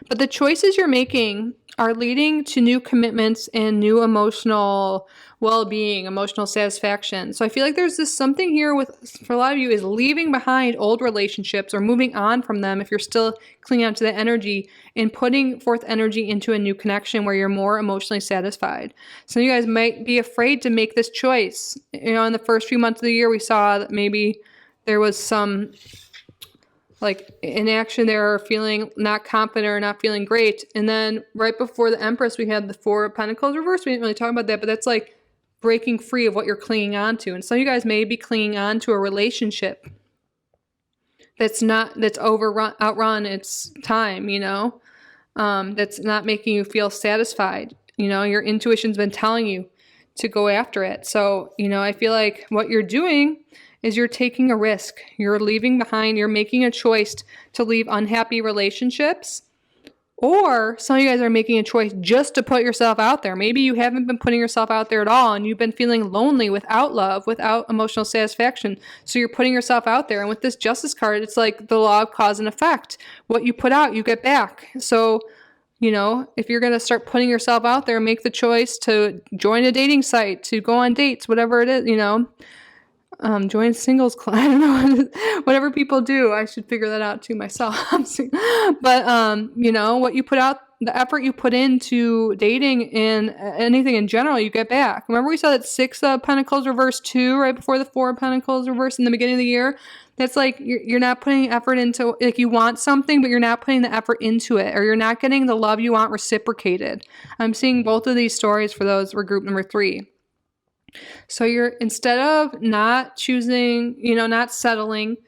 But the choices you're making are leading to new commitments and new emotional well-being, emotional satisfaction. So I feel like there's this something here for a lot of you is leaving behind old relationships or moving on from them if you're still clinging on to the energy and putting forth energy into a new connection where you're more emotionally satisfied. Some of you guys might be afraid to make this choice. You know, in the first few months of the year, we saw that maybe there was some like inaction there, or feeling not confident or not feeling great. And then right before the Empress, we had the Four of Pentacles reversed. We didn't really talk about that, but that's like breaking free of what you're clinging on to. And some of you guys may be clinging on to a relationship that's outrun its time, you know, that's not making you feel satisfied. You know, your intuition's been telling you to go after it. So, you know, I feel like what you're doing is you're taking a risk. You're leaving behind, you're making a choice to leave unhappy relationships. Or some of you guys are making a choice just to put yourself out there. Maybe you haven't been putting yourself out there at all, and you've been feeling lonely without love, without emotional satisfaction. So you're putting yourself out there. And with this Justice card, it's like the law of cause and effect. What you put out, you get back. So, you know, if you're going to start putting yourself out there, make the choice to join a dating site, to go on dates, whatever it is, you know. Join singles club. I don't know, whatever people do. I should figure that out too myself. But, you know, what you put out, the effort you put into dating and anything in general, you get back. Remember we saw that 6 of Pentacles reversed too, right before the 4 of Pentacles reversed in the beginning of the year. That's like, you're not putting effort into, like you want something, but you're not putting the effort into it, or you're not getting the love you want reciprocated. I'm seeing both of these stories for those for group number 3. So you're, instead of not choosing, you know, not settling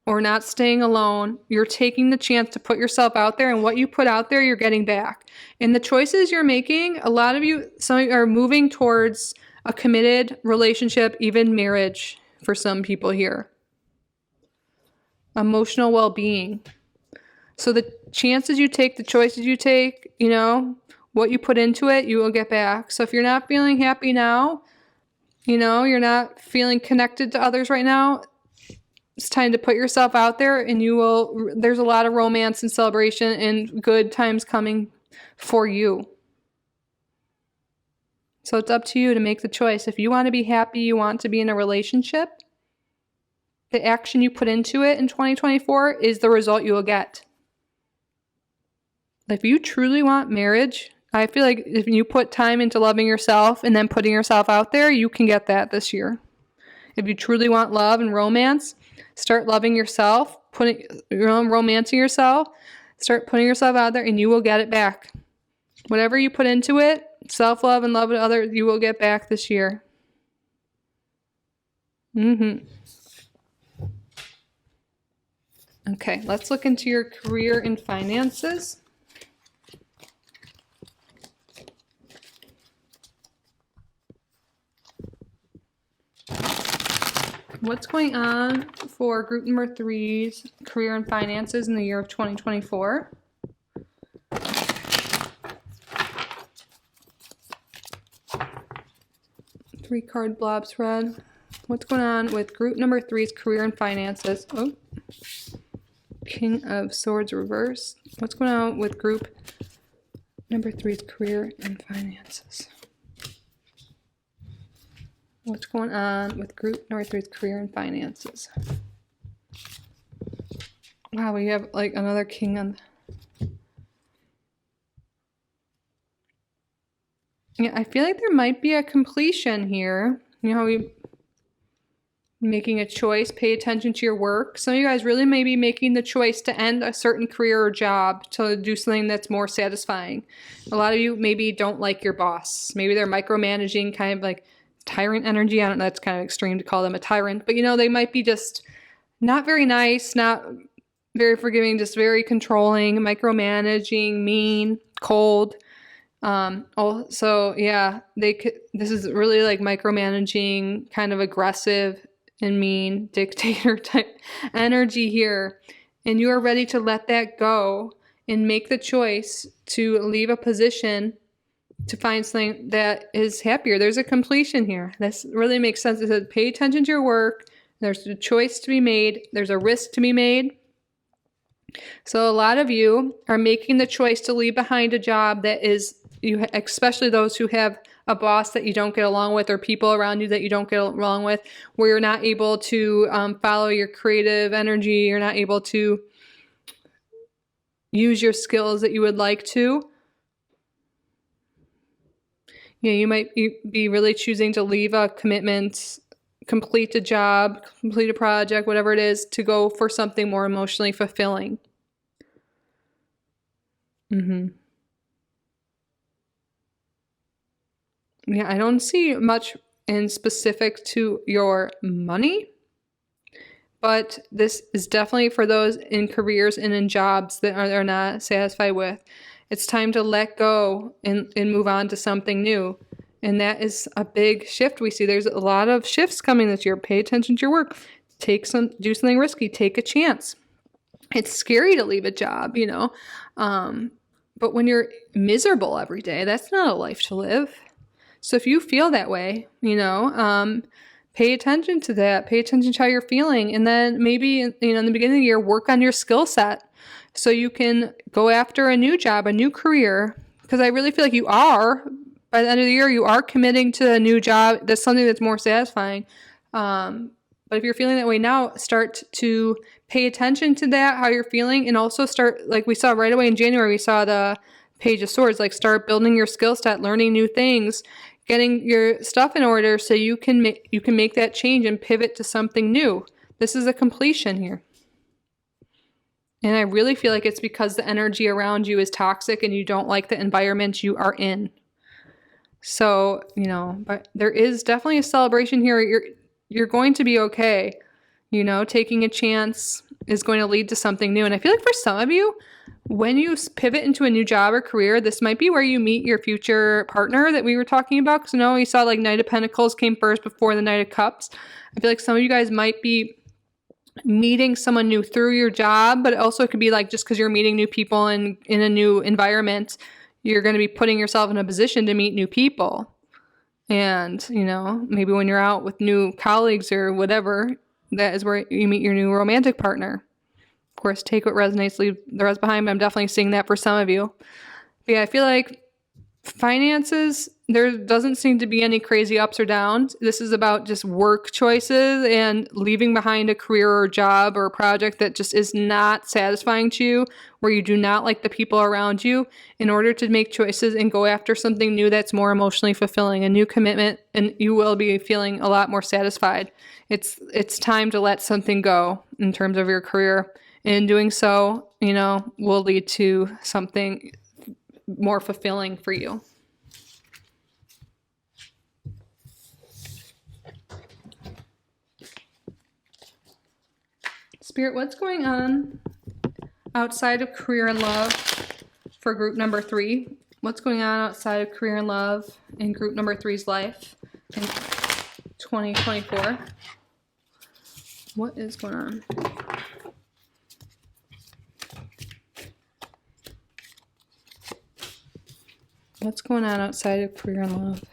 or not staying alone, you're taking the chance to put yourself out there, and what you put out there, you're getting back. And the choices you're making, a lot of you, some of you are moving towards a committed relationship, even marriage for some people here. Emotional well-being. So the chances you take, the choices you take, you know, what you put into it, you will get back. So if you're not feeling happy now, you know, you're not feeling connected to others right now, it's time to put yourself out there, and you will, there's a lot of romance and celebration and good times coming for you. So it's up to you to make the choice. If you want to be happy, you want to be in a relationship, the action you put into it in 2024 is the result you will get. If you truly want marriage, I feel like if you put time into loving yourself and then putting yourself out there, you can get that this year. If you truly want love and romance, start loving yourself, romancing yourself, start putting yourself out there, and you will get it back. Whatever you put into it, self-love and love of others, you will get back this year. Okay, let's look into your career and finances. What's going on for group number 3's career and finances in the year of 2024? Three card blobs read. What's going on with group number 3's career and finances? Oh, King of Swords reverse. What's going on with group number 3's career and finances? What's going on with group number 3's career and finances? Wow, we have like another king on. Yeah, I feel like there might be a completion here. You know how we making a choice, pay attention to your work. Some of you guys really may be making the choice to end a certain career or job to do something that's more satisfying. A lot of you maybe don't like your boss. Maybe they're micromanaging, kind of like tyrant energy. I don't know, that's kind of extreme to call them a tyrant, but you know, they might be just not very nice, not very forgiving, just very controlling, micromanaging, mean, cold. Also, yeah, this is really like micromanaging, kind of aggressive and mean dictator type energy here. And you are ready to let that go and make the choice to leave a position to find something that is happier. There's a completion here. This really makes sense. It says pay attention to your work. There's a choice to be made. There's a risk to be made. So a lot of you are making the choice to leave behind a job that is, especially those who have a boss that you don't get along with, or people around you that you don't get along with, where you're not able to follow your creative energy. You're not able to use your skills that you would like to. Yeah, you might be really choosing to leave a commitment, complete a job, complete a project, whatever it is, to go for something more emotionally fulfilling. Yeah, I don't see much in specific to your money, but this is definitely for those in careers and in jobs that are not satisfied with. It's time to let go and move on to something new. And that is a big shift we see. There's a lot of shifts coming this year. Pay attention to your work. Do something risky. Take a chance. It's scary to leave a job, you know. But when you're miserable every day, that's not a life to live. So if you feel that way, you know, pay attention to that. Pay attention to how you're feeling. And then maybe, you know, in the beginning of the year, work on your skill set so you can go after a new job, a new career. Because I really feel like you are, by the end of the year, you are committing to a new job. That's something that's more satisfying. But if you're feeling that way now, start to pay attention to that, how you're feeling. And also start, like we saw right away in January, we saw the Page of Swords, like start building your skill set, learning new things, getting your stuff in order so you can make that change and pivot to something new. This is a completion here. And I really feel like it's because the energy around you is toxic and you don't like the environment you are in. So, you know, but there is definitely a celebration here. You're going to be okay. You know, taking a chance is going to lead to something new. And I feel like for some of you, when you pivot into a new job or career, this might be where you meet your future partner that we were talking about. Because, you know, we saw like Knight of Pentacles came first before the Knight of Cups. I feel like some of you guys might be meeting someone new through your job, but it also could be like just because you're meeting new people and in a new environment, you're going to be putting yourself in a position to meet new people. And, you know, maybe when you're out with new colleagues or whatever, that is where you meet your new romantic partner. Of course, take what resonates, leave the rest behind, but I'm definitely seeing that for some of you. But yeah, I feel like finances, there doesn't seem to be any crazy ups or downs. This is about just work choices and leaving behind a career or job or a project that just is not satisfying to you, where you do not like the people around you, in order to make choices and go after something new that's more emotionally fulfilling, a new commitment, and you will be feeling a lot more satisfied. It's time to let something go in terms of your career. And in doing so, will lead to something more fulfilling for you. Spirit, what's going on outside of career and love for group number 3? What's going on outside of career and love in group number 3's life in 2024? What is going on? What's going on outside of career and love?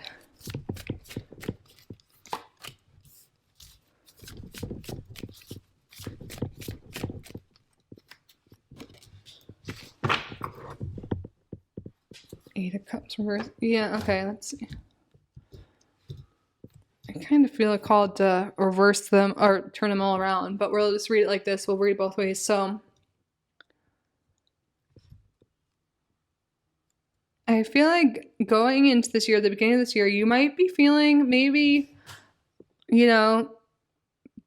Eight of Cups reverse. Yeah, okay, let's see. I kind of feel called to reverse them or turn them all around, but we'll just read it like this. We'll read it both ways. So I feel like going into this year, the beginning of this year, you might be feeling maybe,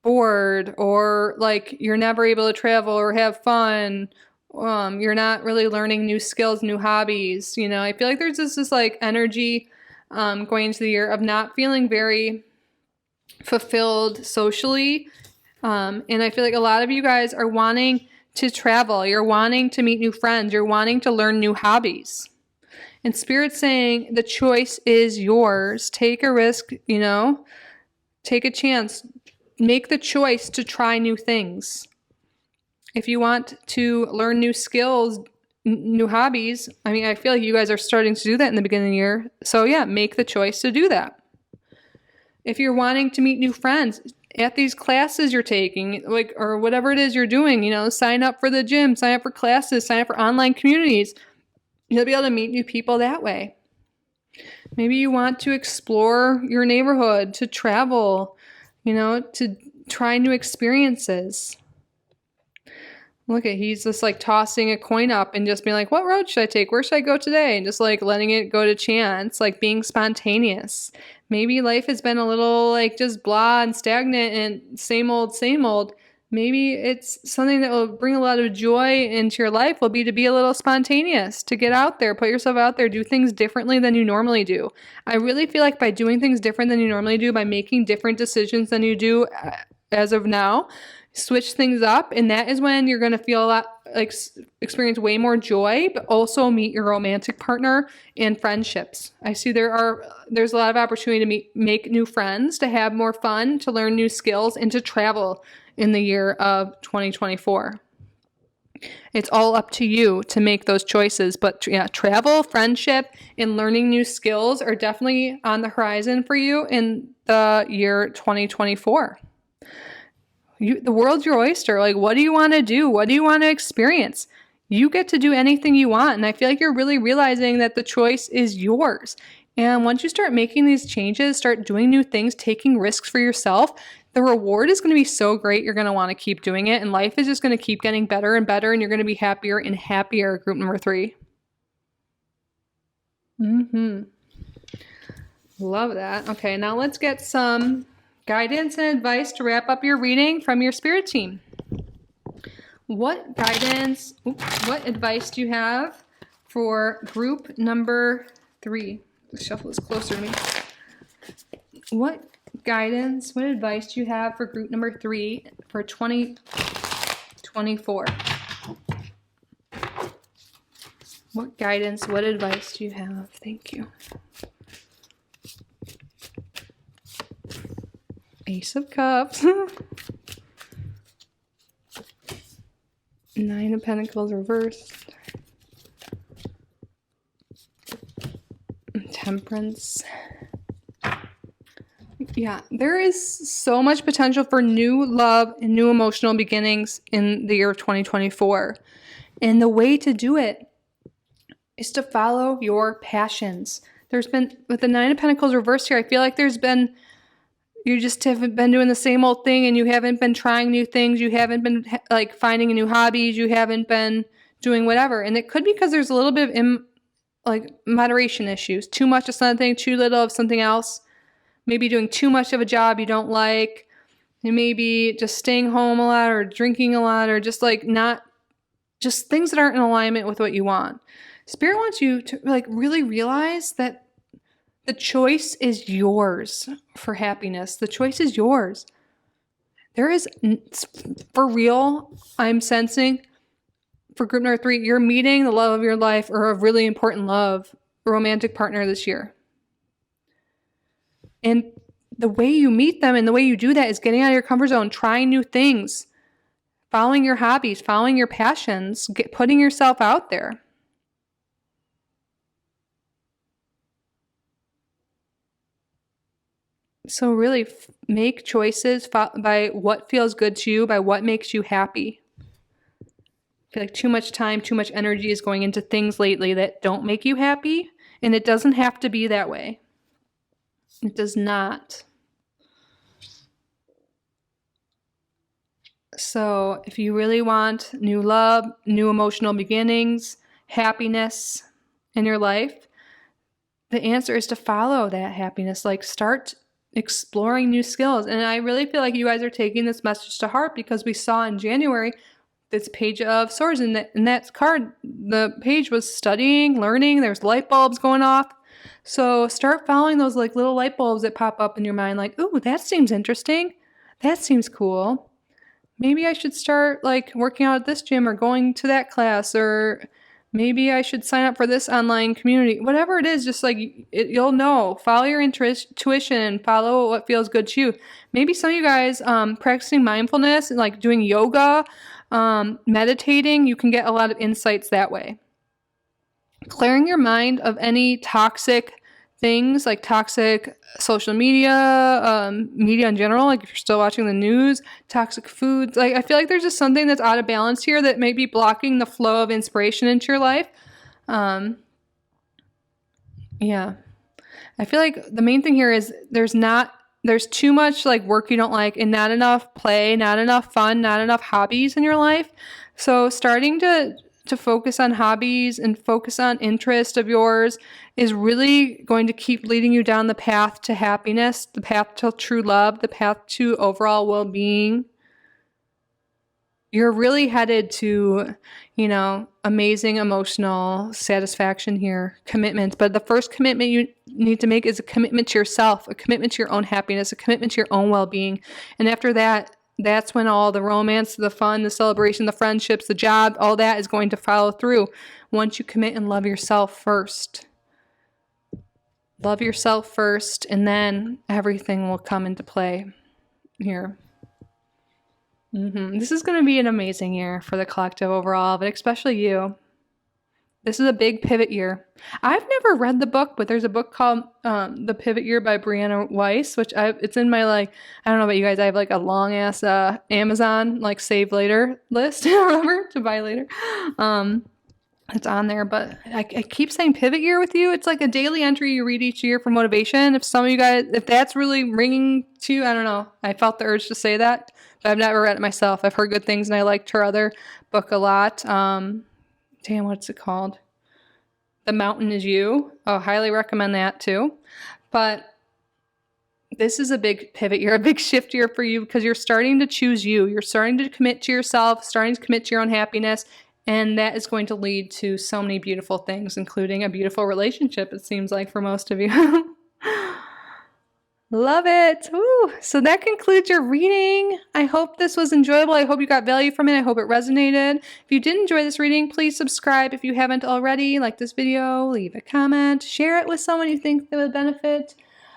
bored, or like you're never able to travel or have fun. You're not really learning new skills, new hobbies. I feel like there's this like energy going into the year of not feeling very fulfilled socially. And I feel like a lot of you guys are wanting to travel. You're wanting to meet new friends. You're wanting to learn new hobbies. And Spirit's saying the choice is yours. Take a risk, take a chance. Make the choice to try new things. If you want to learn new skills, new hobbies, I feel like you guys are starting to do that in the beginning of the year. So yeah, make the choice to do that. If you're wanting to meet new friends at these classes you're taking, or whatever it is you're doing, sign up for the gym, sign up for classes, sign up for online communities. You'll be able to meet new people that way. Maybe you want to explore your neighborhood, to travel, to try new experiences. Look at, he's just like tossing a coin up and just being like, what road should I take? Where should I go today? And just like letting it go to chance, like being spontaneous. Maybe life has been a little like just blah and stagnant and same old, same old. Maybe it's something that will bring a lot of joy into your life will be to be a little spontaneous, to get out there, put yourself out there, do things differently than you normally do. I really feel like by doing things different than you normally do, by making different decisions than you do as of now, switch things up, and that is when you're going to feel a lot, like experience way more joy, but also meet your romantic partner and friendships. I see there's a lot of opportunity to make new friends, to have more fun, to learn new skills, and to travel in the year of 2024. It's all up to you to make those choices. But yeah, travel, friendship, and learning new skills are definitely on the horizon for you in the year 2024. The world's your oyster. Like, what do you want to do? What do you want to experience? You get to do anything you want. And I feel like you're really realizing that the choice is yours. And once you start making these changes, start doing new things, taking risks for yourself, the reward is going to be so great. You're going to want to keep doing it. And life is just going to keep getting better and better. And you're going to be happier and happier. Group number 3. Love that. Okay, now let's get some guidance and advice to wrap up your reading from your spirit team. What advice do you have for group number 3? The shuffle is closer to me. What advice do you have for group number 3 for 2024? What guidance, what advice do you have? Thank you. Ace of Cups. 9 of Pentacles reversed. Temperance. Yeah, there is so much potential for new love and new emotional beginnings in the year of 2024. And the way to do it is to follow your passions. There's been, with the Nine of Pentacles reversed here, I feel like you just haven't been doing the same old thing, and you haven't been trying new things. You haven't been like finding new hobbies. You haven't been doing whatever. And it could be because there's a little bit of moderation issues. Too much of something, too little of something else. Maybe doing too much of a job you don't like. And maybe just staying home a lot, or drinking a lot, or just just things that aren't in alignment with what you want. Spirit wants you to really realize that the choice is yours for happiness. The choice is yours. There is, for real, I'm sensing, for group number 3, you're meeting the love of your life, or a really important love, a romantic partner this year. And the way you meet them and the way you do that is getting out of your comfort zone, trying new things, following your hobbies, following your passions, putting yourself out there. So really make choices by what feels good to you, by what makes you happy. I feel like too much time, too much energy is going into things lately that don't make you happy, and it doesn't have to be that way. It does not. So if you really want new love, new emotional beginnings, happiness in your life, the answer is to follow that happiness. Start exploring new skills. And I really feel like you guys are taking this message to heart, because we saw in January this Page of Swords, and that card, the page was studying, learning, there's light bulbs going off. So start following those little light bulbs that pop up in your mind, ooh, that seems interesting. That seems cool. Maybe I should start working out at this gym, or going to that class, or maybe I should sign up for this online community. Whatever it is, just you'll know. Follow your intuition, follow what feels good to you. Maybe some of you guys practicing mindfulness and doing yoga, meditating, you can get a lot of insights that way. Clearing your mind of any toxic things, like toxic social media, media in general, if you're still watching the news, toxic foods. I feel like there's just something that's out of balance here that may be blocking the flow of inspiration into your life. Yeah. I feel like the main thing here is there's too much work you don't like, and not enough play, not enough fun, not enough hobbies in your life. So starting to focus on hobbies and focus on interest of yours is really going to keep leading you down the path to happiness, the path to true love, the path to overall well-being. You're really headed to, amazing emotional satisfaction here, commitments. But the first commitment you need to make is a commitment to yourself, a commitment to your own happiness, a commitment to your own well-being. And after that, that's when all the romance, the fun, the celebration, the friendships, the job, all that is going to follow through once you commit and love yourself first. Love yourself first, and then everything will come into play here. This is going to be an amazing year for the collective overall, but especially you. This is a big pivot year. I've never read the book, but there's a book called The Pivot Year by Brianna Weiss, which it's in my I don't know about you guys, I have a long ass Amazon save later list or whatever to buy later. It's on there, but I keep saying pivot year with you. It's a daily entry you read each year for motivation. If some of you guys, if that's really ringing to you, I don't know. I felt the urge to say that, but I've never read it myself. I've heard good things, and I liked her other book a lot. What's it called? The Mountain Is You. Oh, highly recommend that too. But this is a big pivot year, a big shift year for you, because you're starting to choose you. You're starting to commit to yourself, starting to commit to your own happiness. And that is going to lead to so many beautiful things, including a beautiful relationship, it seems like, for most of you. Love it. Woo. So that concludes your reading. I hope this was enjoyable. I hope you got value from it. I hope it resonated. If you did enjoy this reading, please subscribe if you haven't already. Like this video, leave a comment, share it with someone you think that would benefit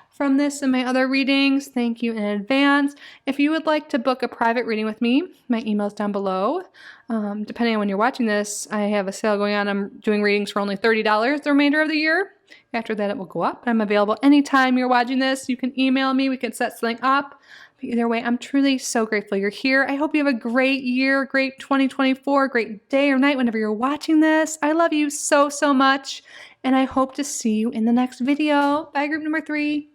from this and my other readings. Thank you in advance. If you would like to book a private reading with me, my email is down below. Depending on when you're watching this, I have a sale going on. I'm doing readings for only $30 the remainder of the year. After that, it will go up. I'm available anytime you're watching this. You can email me. We can set something up. But either way, I'm truly so grateful you're here. I hope you have a great year, great 2024, great day or night whenever you're watching this. I love you so, so much, and I hope to see you in the next video. Bye, group number 3.